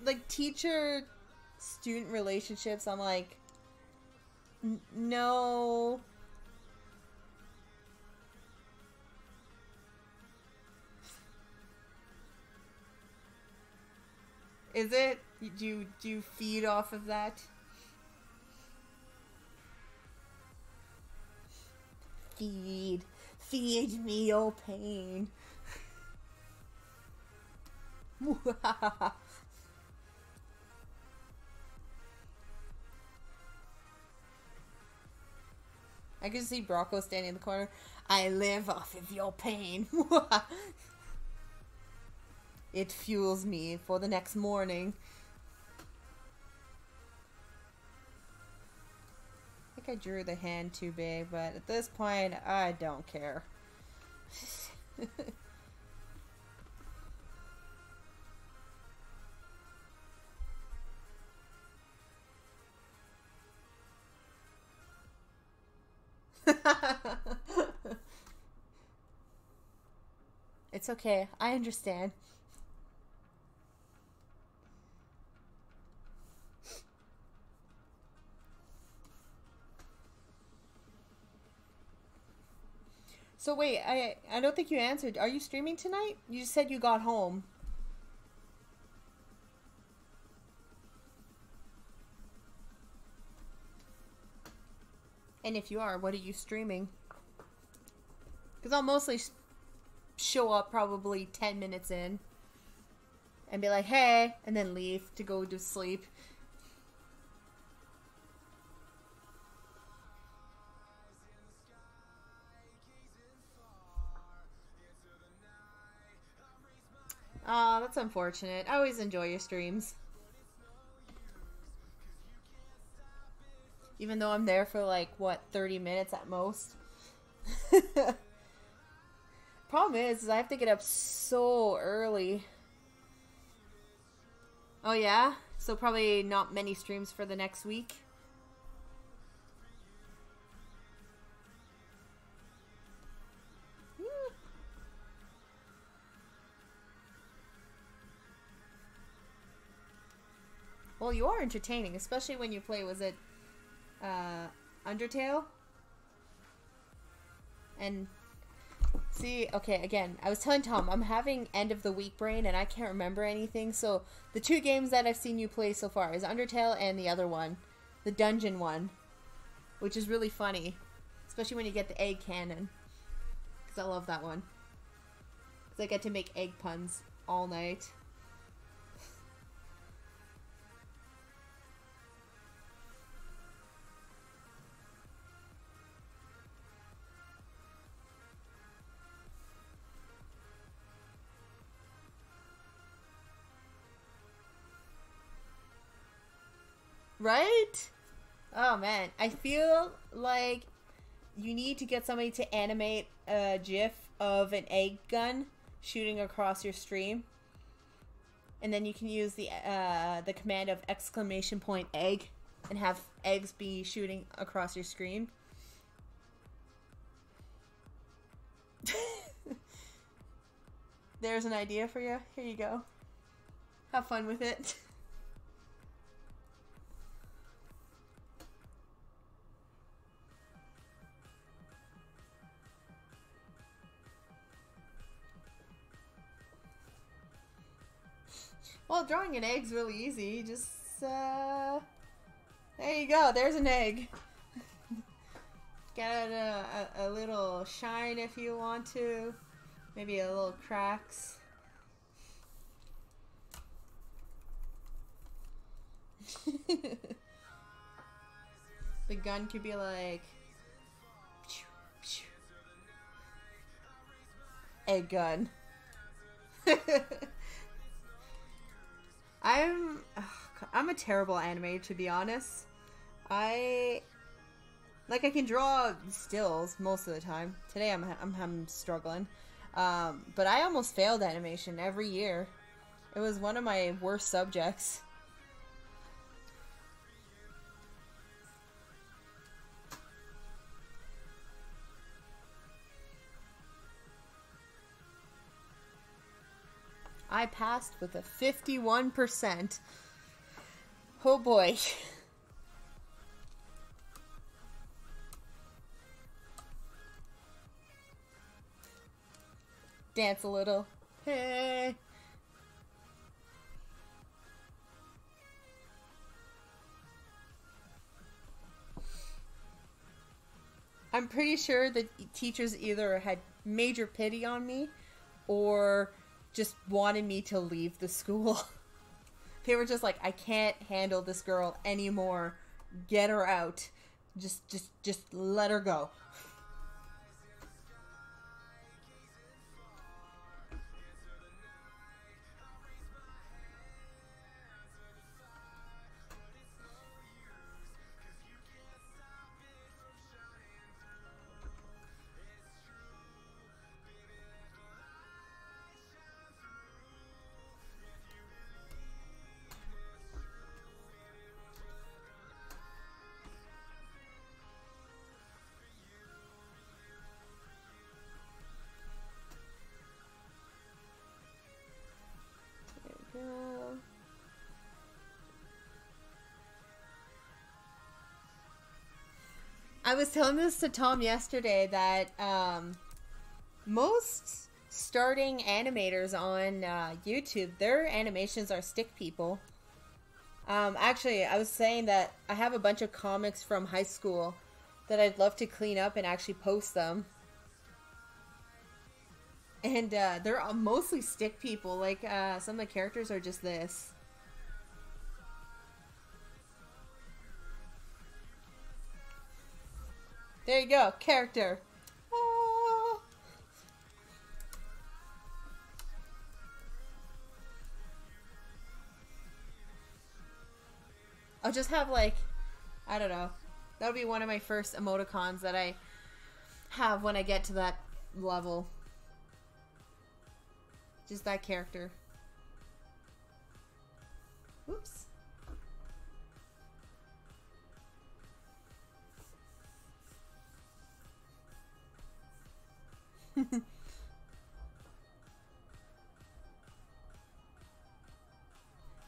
Like, teacher-student relationships, I'm like, no. Is it? Do you feed off of that? Feed me your pain. I can see Brocco standing in the corner. I live off of your pain. It fuels me for the next morning. I think I drew the hand too big, but at this point, I don't care. It's okay. I understand. So wait, I don't think you answered. Are you streaming tonight? You just said you got home. And if you are, what are you streaming? Because I'll mostly show up probably 10 minutes in and be like, hey, and then leave to go to sleep. Oh, that's unfortunate. I always enjoy your streams. Even though I'm there for like, what, 30 minutes at most? Problem is I have to get up so early. Oh yeah? So probably not many streams for the next week. Well, you are entertaining, especially when you play, was it Undertale? And see, okay, again, I was telling Tom, I'm having end of the week brain and I can't remember anything. So the two games that I've seen you play so far is Undertale and the other one, the dungeon one, which is really funny, especially when you get the egg cannon, because I love that one. Because I get to make egg puns all night. Right? Oh man, I feel like you need to get somebody to animate a GIF of an egg gun shooting across your stream, and then you can use the command of !egg and have eggs be shooting across your screen. There's an idea for you. Here you go. Have fun with it. Well, drawing an egg's really easy. Just, there you go. There's an egg. Get a little shine if you want to. Maybe a little cracks. The gun could be like... egg gun. I'm a terrible animator, to be honest. I can draw stills most of the time. Today I'm struggling. But I almost failed animation every year. It was one of my worst subjects. I passed with a 51%. Oh boy. Dance a little. Hey. I'm pretty sure the teachers either had major pity on me or just wanted me to leave the school. They were just like, I can't handle this girl anymore. Get her out. Just let her go. I was telling this to Tom yesterday that most starting animators on YouTube, their animations are stick people. Actually, I was saying that I have a bunch of comics from high school that I'd love to clean up and actually post them. And they're mostly stick people. Like, some of the characters are just this. There you go, character. Ah. I'll just have, like, I don't know. That'll be one of my first emoticons that I have when I get to that level. Just that character. Whoops.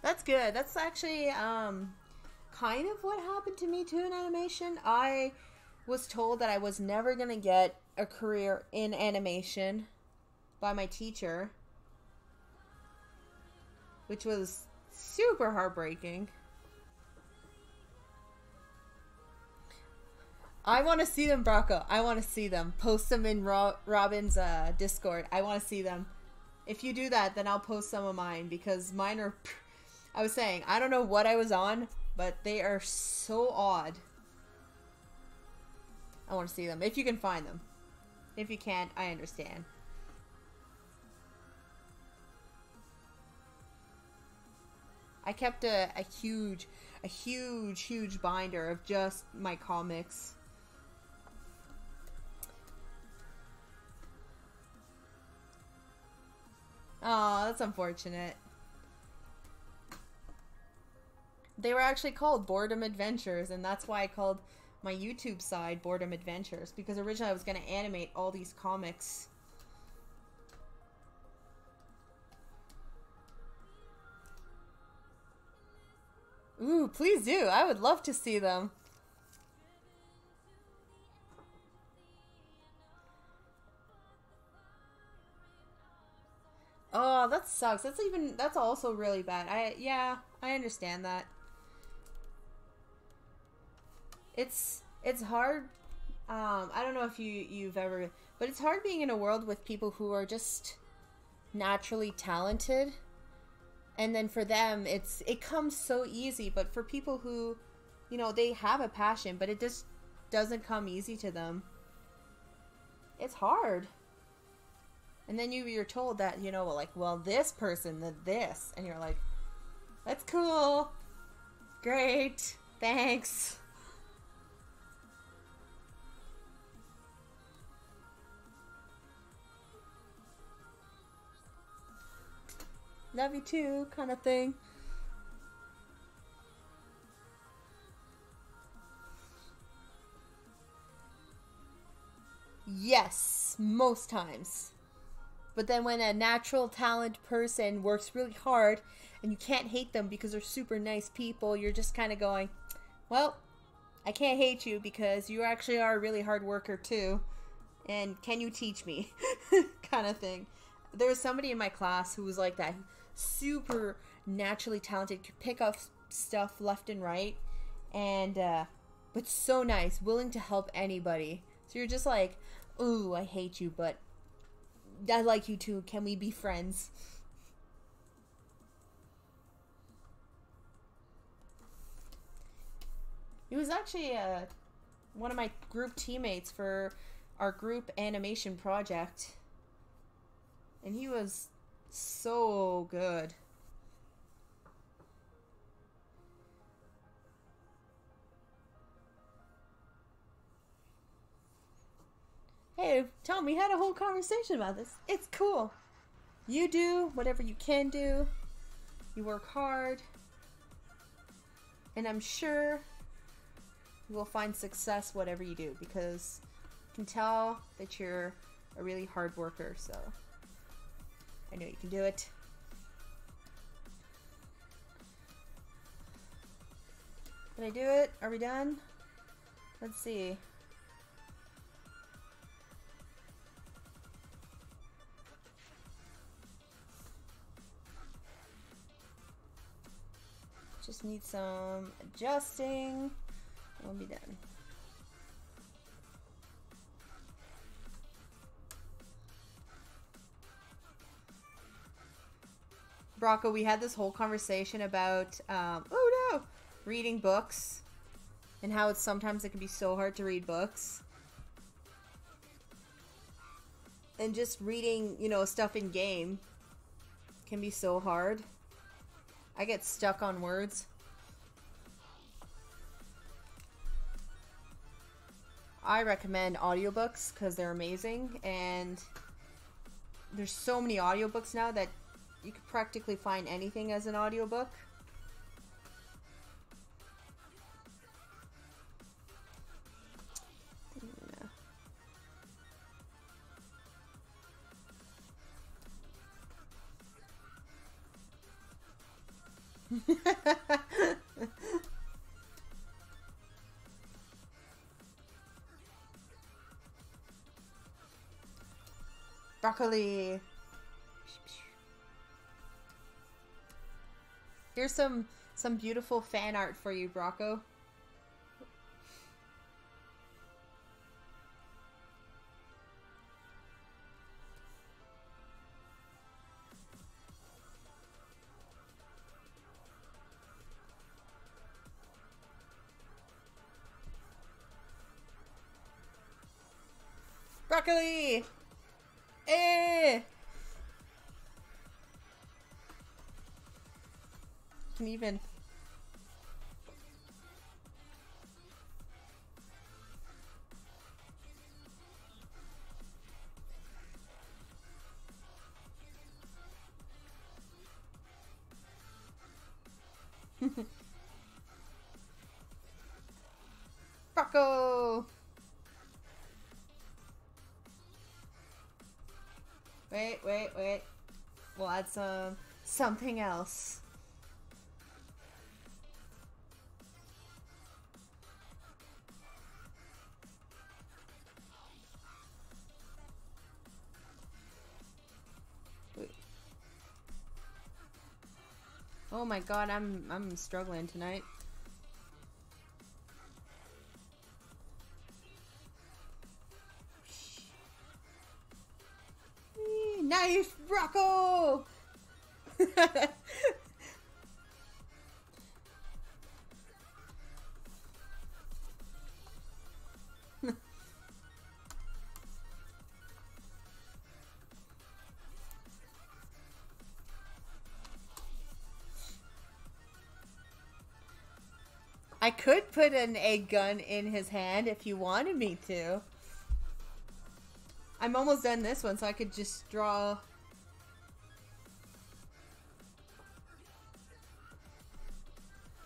That's good. That's actually kind of what happened to me too in animation. I was told that I was never gonna get a career in animation by my teacher, which was super heartbreaking. I want to see them, Brocco. I want to see them. Post them in Robin's Discord. I want to see them. If you do that, then I'll post some of mine, because mine are... I was saying, I don't know what I was on, but they are so odd. I want to see them. If you can find them. If you can't, I understand. I kept a huge binder of just my comics. Oh, that's unfortunate. They were actually called Boredom Adventures, and that's why I called my YouTube side Boredom Adventures, because originally I was going to animate all these comics. Ooh, please do. I would love to see them. Oh, that sucks. That's also really bad. Yeah, I understand that. It's hard. I don't know if you've ever, but it's hard being in a world with people who are just naturally talented. And then for them, it comes so easy. But for people who, you know, they have a passion, but it just doesn't come easy to them. It's hard. And then you're told that, you know, like, well, this person did this. And you're like, that's cool. Great. Thanks. Love you too, kind of thing. Yes, most times. But then when a natural talent person works really hard and you can't hate them because they're super nice people, you're just kind of going, well, I can't hate you because you actually are a really hard worker too. And can you teach me? Kind of thing. There was somebody in my class who was like that. Super naturally talented, could pick up stuff left and right, and but so nice, willing to help anybody. So you're just like, ooh, I hate you, but I like you too. Can we be friends? He was actually one of my group teammates for our group animation project, and he was so good. Hey, tell me, we had a whole conversation about this. It's cool. You do whatever you can do. You work hard. And I'm sure you will find success whatever you do, because I can tell that you're a really hard worker, so I know you can do it. Did I do it? Are we done? Let's see. Just need some adjusting. We'll be done. Brocco, we had this whole conversation about, oh no, reading books and how it's sometimes it can be so hard to read books. And just reading, you know, stuff in game can be so hard. I get stuck on words. I recommend audiobooks because they're amazing, and there's so many audiobooks now that you could practically find anything as an audiobook. Broccoli. Here's some beautiful fan art for you, Brocco. Broccoli! Eh! Can even... Brocco! Wait. We'll add something else. Wait. Oh my god, I'm struggling tonight. Knife, Brocco! I could put an egg gun in his hand if you wanted me to. I'm almost done this one, so I could just draw.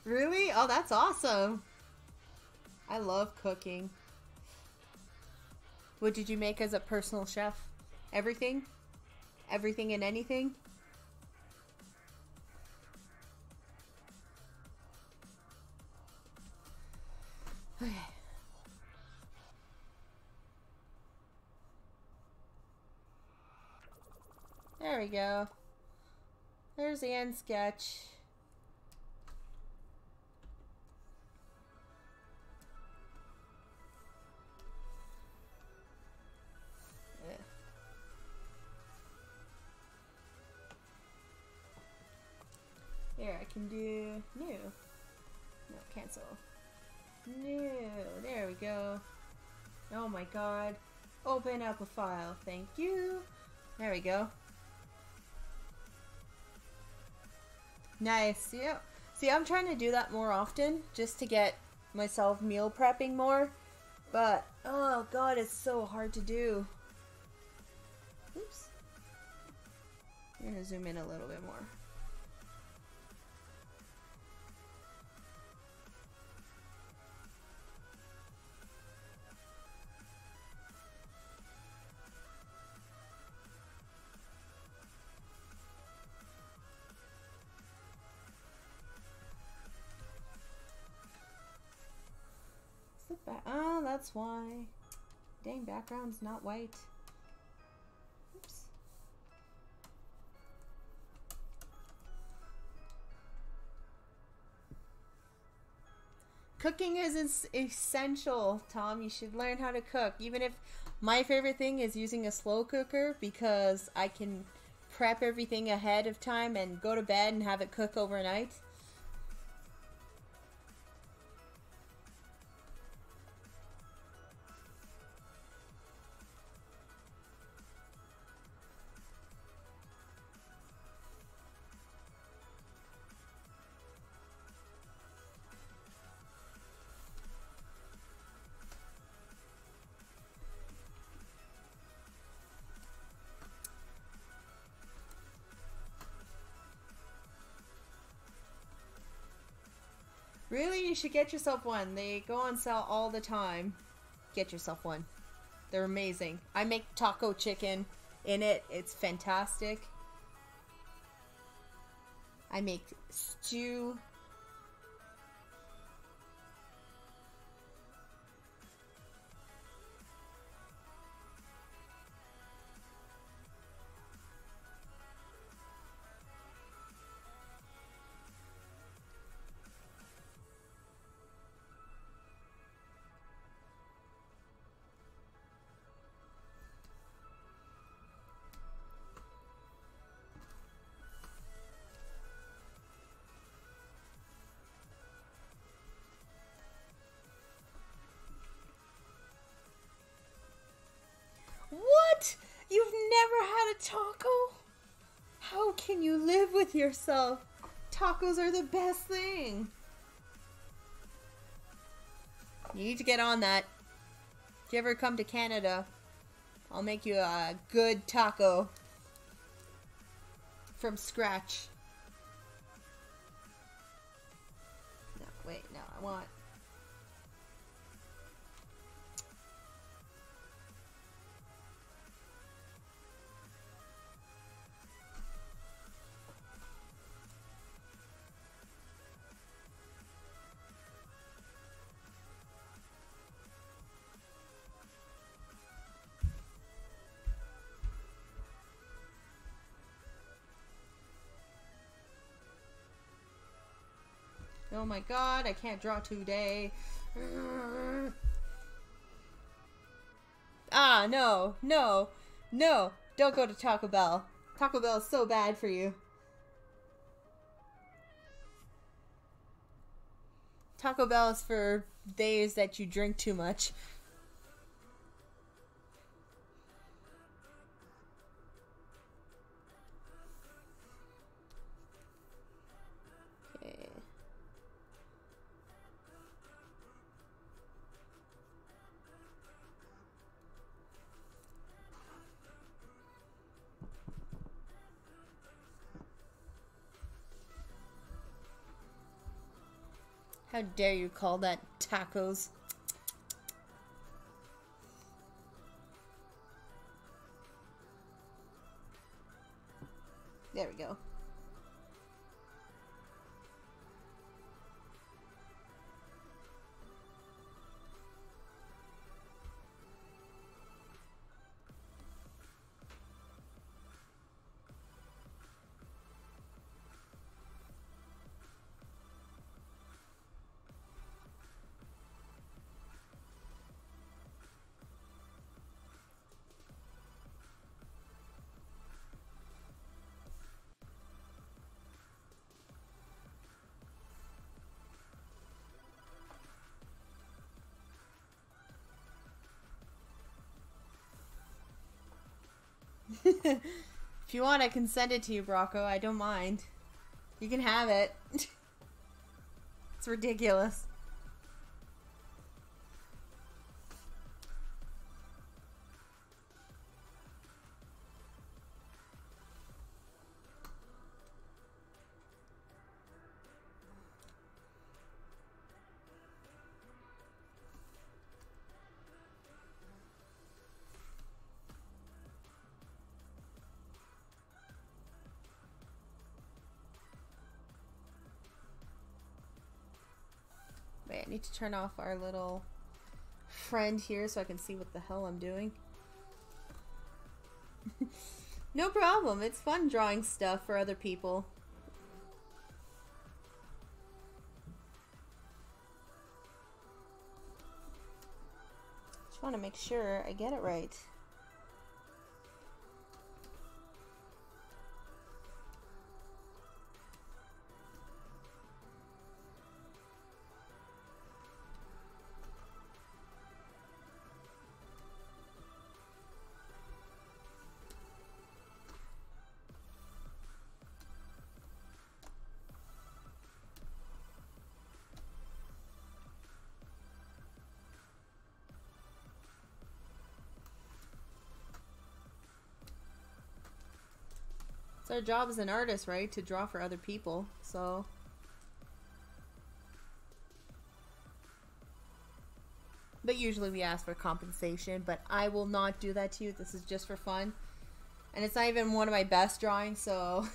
Really? Oh, that's awesome. I love cooking. What did you make as a personal chef? Everything? Everything and anything? Okay. There we go. There's the end sketch. Here, I can do new. No, cancel. New. There we go. Oh my god. Open up a file. Thank you. There we go. Nice. Yeah. See, I'm trying to do that more often just to get myself meal prepping more. But, oh god, it's so hard to do. Oops. I'm gonna zoom in a little bit more. Oh, that's why. Dang, background's not white. Oops. Cooking is essential, Tom. You should learn how to cook. Even if my favorite thing is using a slow cooker because I can prep everything ahead of time and go to bed and have it cook overnight. Really, you should get yourself one. They go on sale all the time. Get yourself one. They're amazing. I make taco chicken in it. It's fantastic. I make stew. What? You've never had a taco? How can you live with yourself? Tacos are the best thing. You need to get on that. If you ever come to Canada, I'll make you a good taco from scratch. No, wait, no, I want... Oh my god, I can't draw today. Ah, no, no, no. Don't go to Taco Bell. Taco Bell is so bad for you. Taco Bell is for days that you drink too much. Okay. How dare you call that tacos? There we go. If you want, I can send it to you, Brocco. I don't mind. You can have it. It's ridiculous. Wait, I need to turn off our little friend here so I can see what the hell I'm doing. No problem. It's fun drawing stuff for other people. make sure I get it right. It's our job as an artist, right? To draw for other people, so... But usually we ask for compensation, but I will not do that to you. This is just for fun. And it's not even one of my best drawings, so...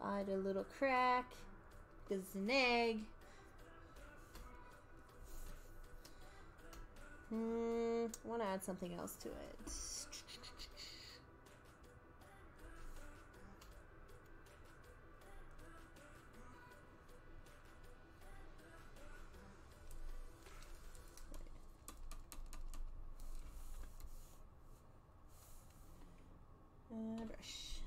Add a little crack, because it's an egg. I want to add something else to it. Brush.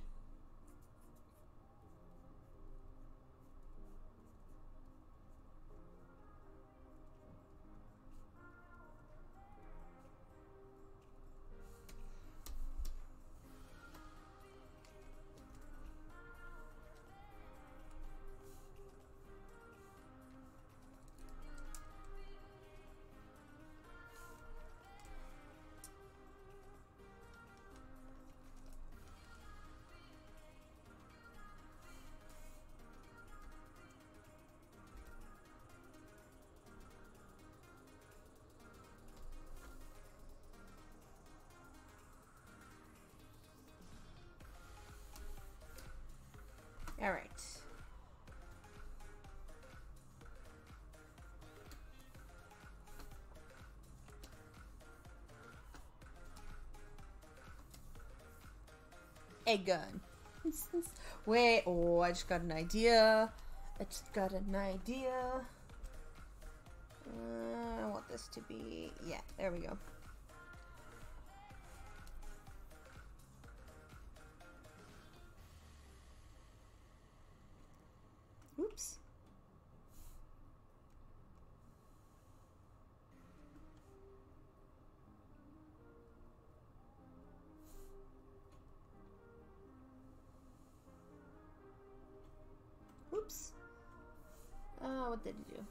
All right. Egg gun. Wait, oh, I just got an idea. I want this to be, yeah, there we go. Oops. Oops. What did he do?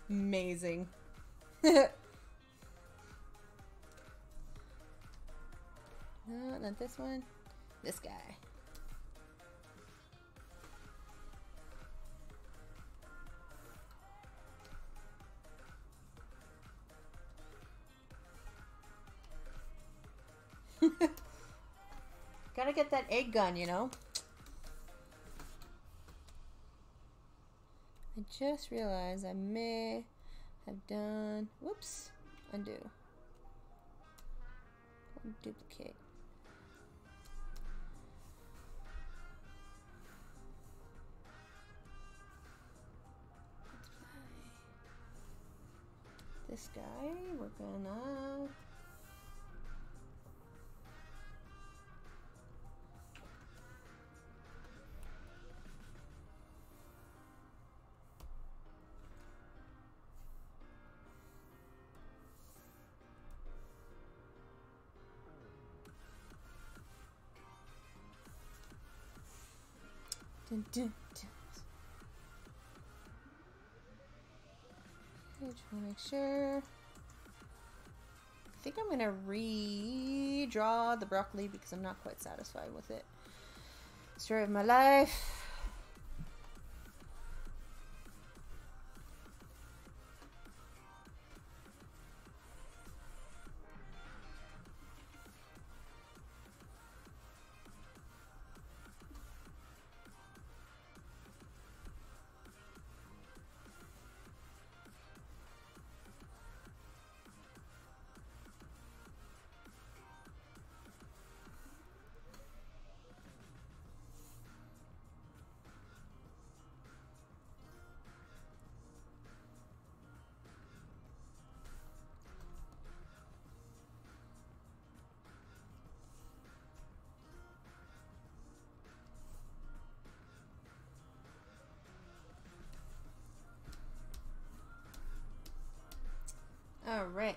Amazing. No, not this one. This guy. Gotta get that egg gun, you know? I just realized I may have done, whoops, undo, duplicate. This guy, we're gonna Dun, dun, dun. I just want to make sure. I think I'm gonna redraw the broccoli because I'm not quite satisfied with it. Story of my life. All right.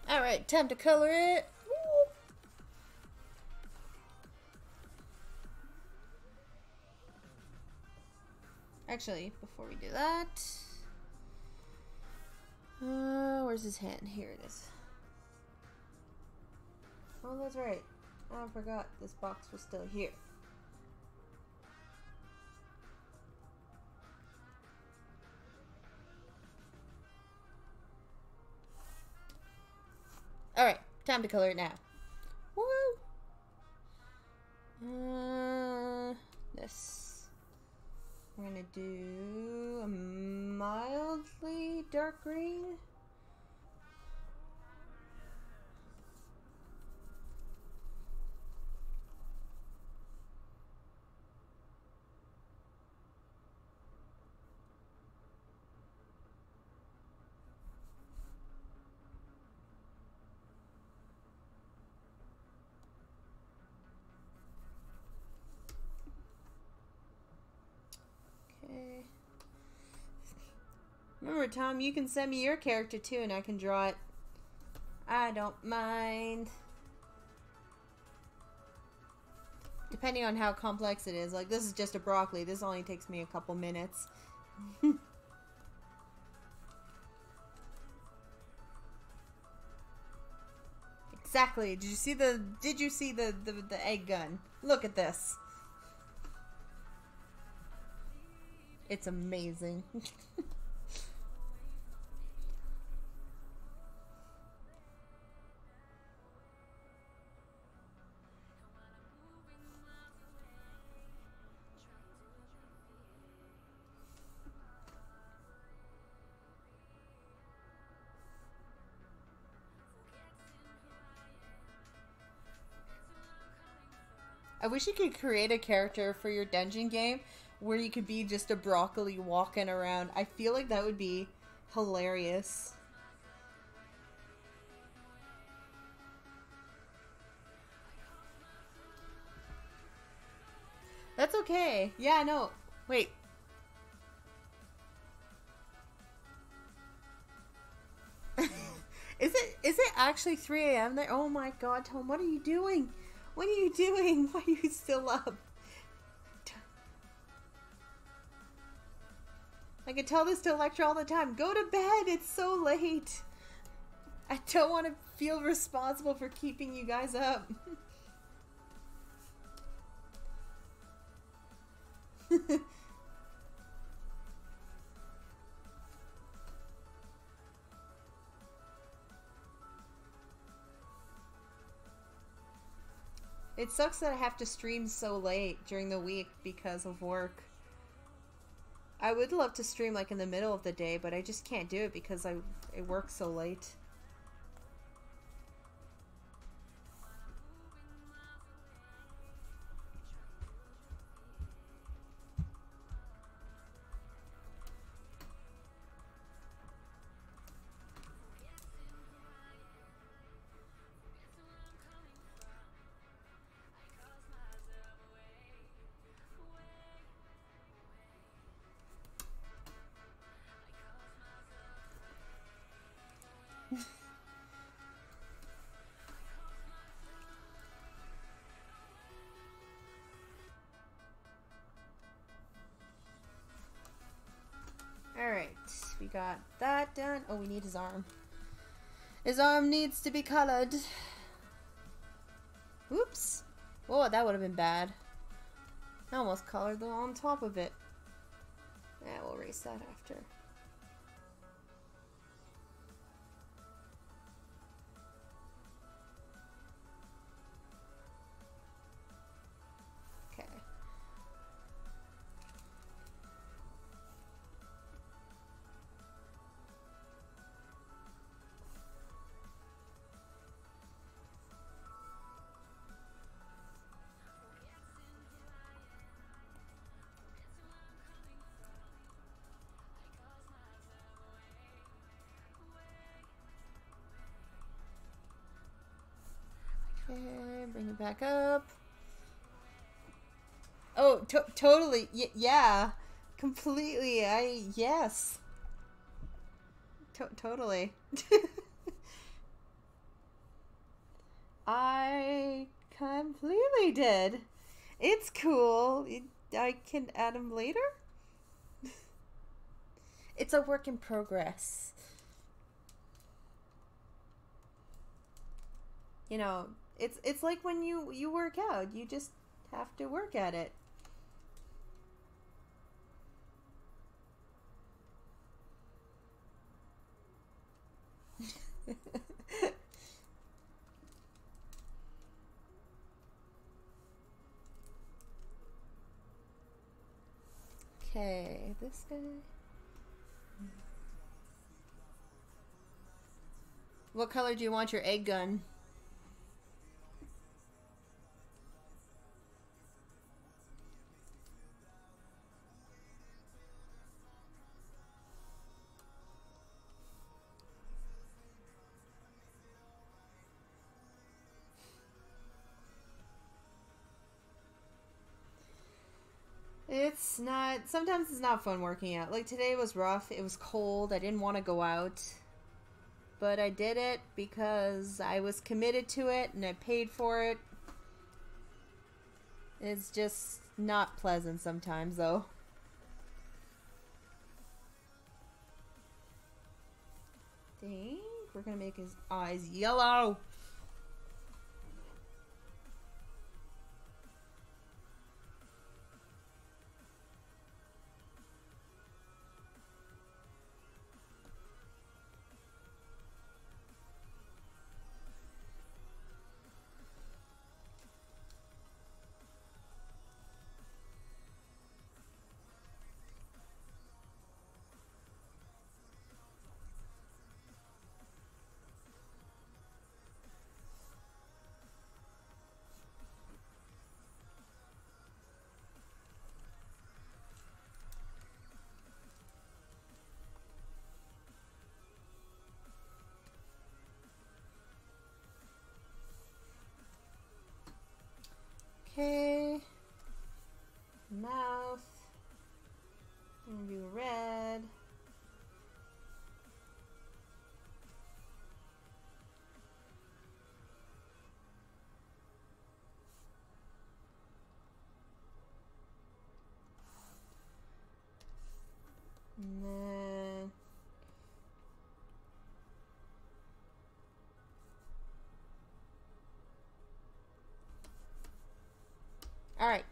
All right, time to color it. Woo. Actually, before we do that, where's his hand? Here it is. Oh, that's right. I forgot this box was still here. Alright, time to color it now. Woo! This. We're gonna do a mildly dark green. Okay. Remember, Tom, you can send me your character too and I can draw it. I don't mind. Depending on how complex it is. Like, this is just a broccoli. This only takes me a couple minutes. Exactly. Did you see the egg gun? Look at this. It's amazing. I wish you could create a character for your dungeon game where you could be just a broccoli walking around. I feel like that would be hilarious. That's okay. Yeah, no. Wait. Is it actually 3 a.m. there? Oh my god, Tom, what are you doing? What are you doing? Why are you still up? I can tell this to Electra all the time. Go to bed. It's so late. I don't want to feel responsible for keeping you guys up. It sucks that I have to stream so late during the week because of work. I would love to stream like in the middle of the day, but I just can't do it because I work so late. Alright, we got that done. Oh, we need his arm. His arm needs to be colored. Oops. Oh, that would have been bad. I almost colored the on top of it. Yeah, we'll erase that after. Okay. Okay, bring it back up. Oh, totally. Yeah. Completely. Yes. Totally. I completely did. It's cool. I can add them later. It's a work in progress. You know, it's like when you work out. You just have to work at it. Okay, this guy. What color do you want your egg gun? It's not, sometimes it's not fun working out. Like today was rough. It was cold. I didn't want to go out. But I did it because I was committed to it and I paid for it. It's just not pleasant sometimes though. Think we're gonna make his eyes yellow. Okay. Mouth. I'm gonna do red. And then all right,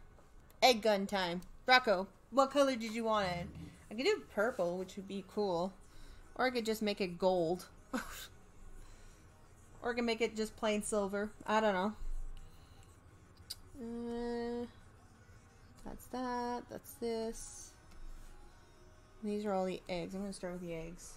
egg gun time. Rocco, what color did you want it? I could do purple, which would be cool. Or I could just make it gold. Or I can make it just plain silver. I don't know. That's that. That's this. These are all the eggs. I'm going to start with the eggs.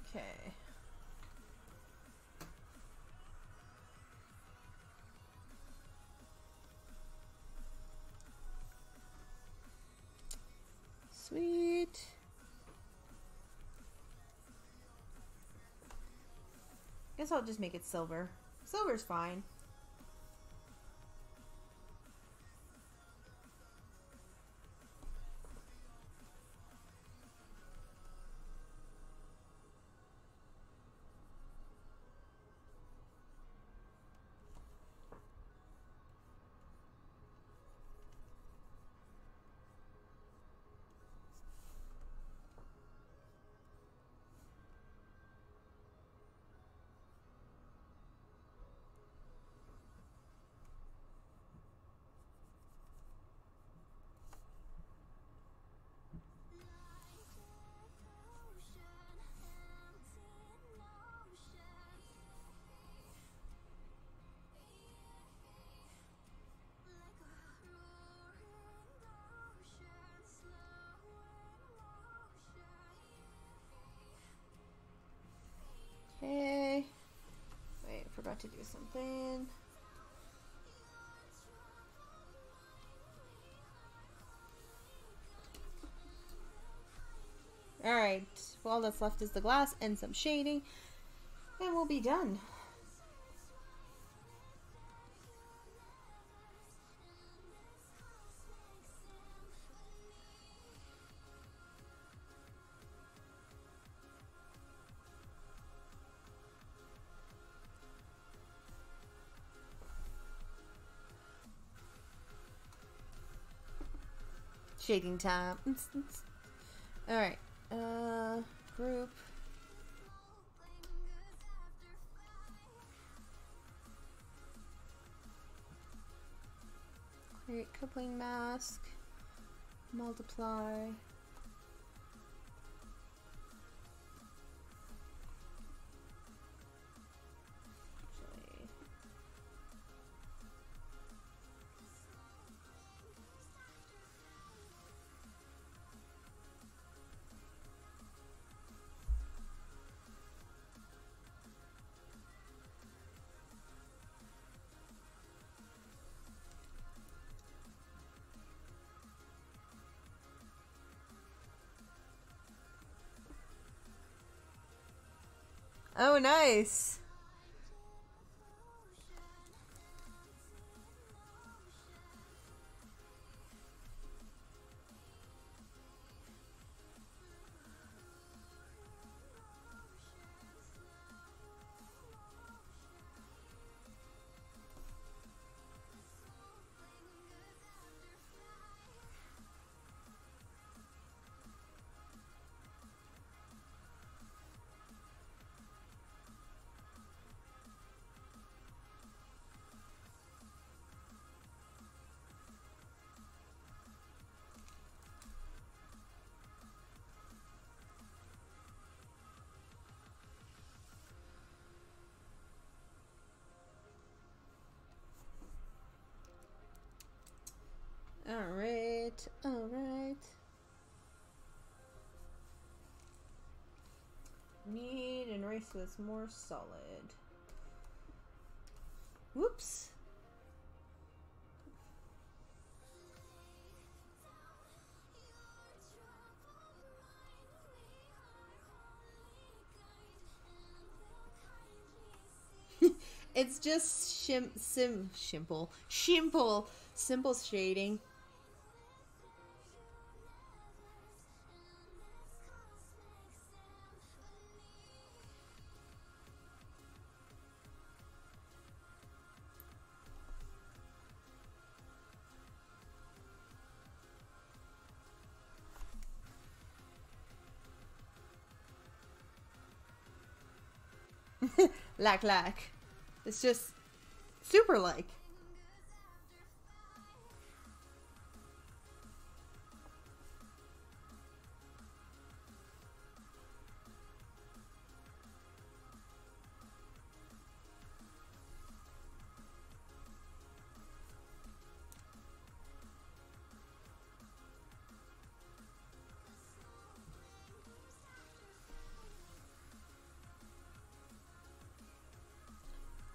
Okay. Sweet. Guess I'll just make it silver. Silver's fine. Okay. Wait, I forgot to do something. Alright, well, all that's left is the glass and some shading, and we'll be done. Shading time. Alright, group. Create coupling mask. Multiply. Oh, nice. Alright, alright. Need an eraser that's more solid. Whoops. It's just simple shading. Like. It's just super like.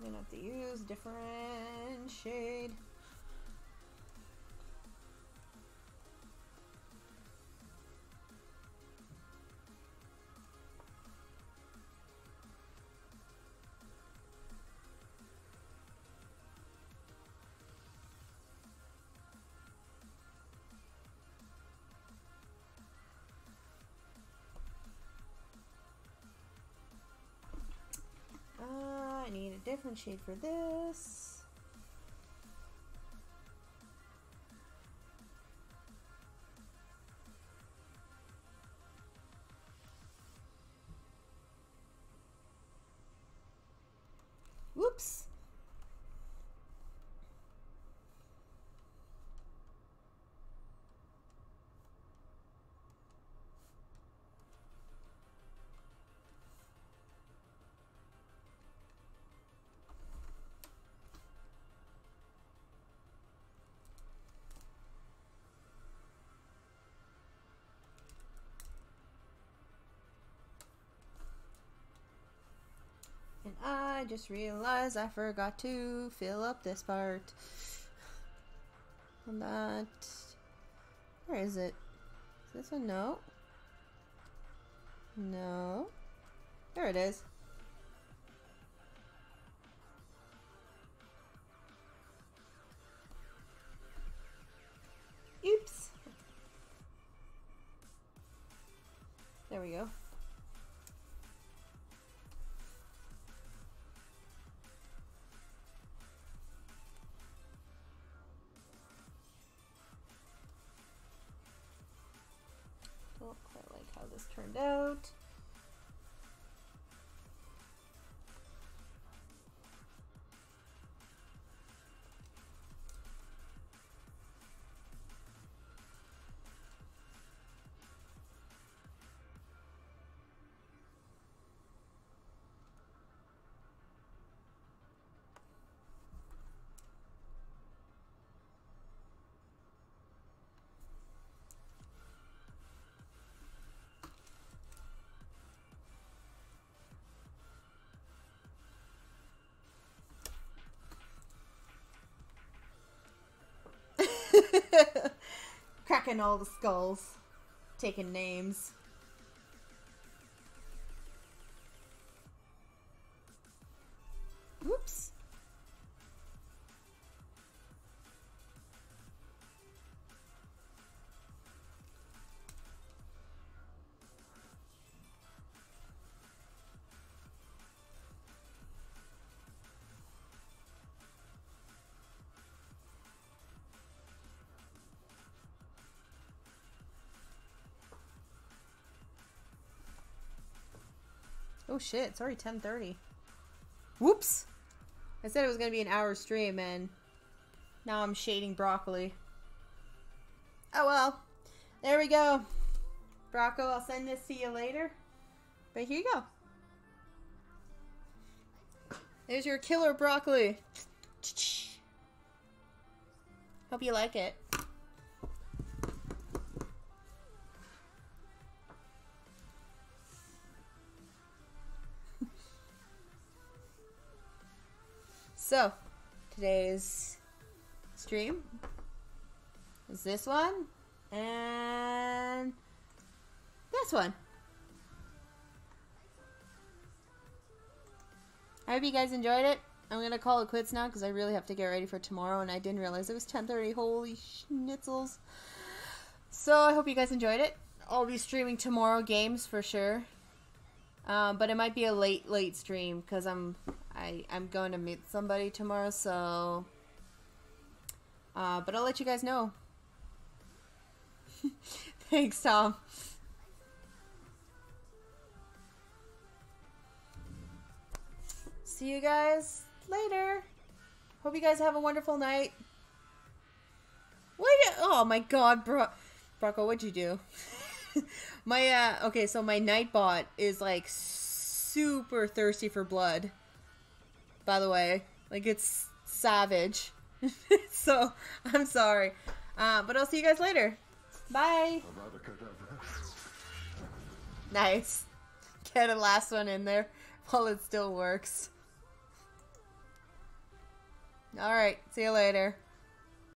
I'm gonna have to use different shade. I need a different shade for this. Whoops. And I just realized I forgot to fill up this part. And that... Where is it? Is this one? No. No. There it is. Oops. There we go. Don't quite like how this turned out. Cracking all the skulls. Taking names. Whoops. Oh shit, it's already 10:30. Whoops! I said it was gonna be an hour stream and now I'm shading broccoli. Oh well. There we go. Brocco, I'll send this to you later. But here you go. There's your killer broccoli. Hope you like it. So, today's stream is this one and this one. I hope you guys enjoyed it. I'm gonna call it quits now because I really have to get ready for tomorrow, and I didn't realize it was 10:30. Holy schnitzels! So I hope you guys enjoyed it. I'll be streaming tomorrow games for sure, but it might be a late stream because I'm going to meet somebody tomorrow. So, but I'll let you guys know. Thanks, Tom. See you guys later. Hope you guys have a wonderful night. Oh my god, Brocco, what'd you do? My, okay, so my Nightbot is, like, super thirsty for blood. By the way. Like, it's savage. So, I'm sorry. But I'll see you guys later. Bye. Nice. Get a last one in there while it still works. Alright, see you later.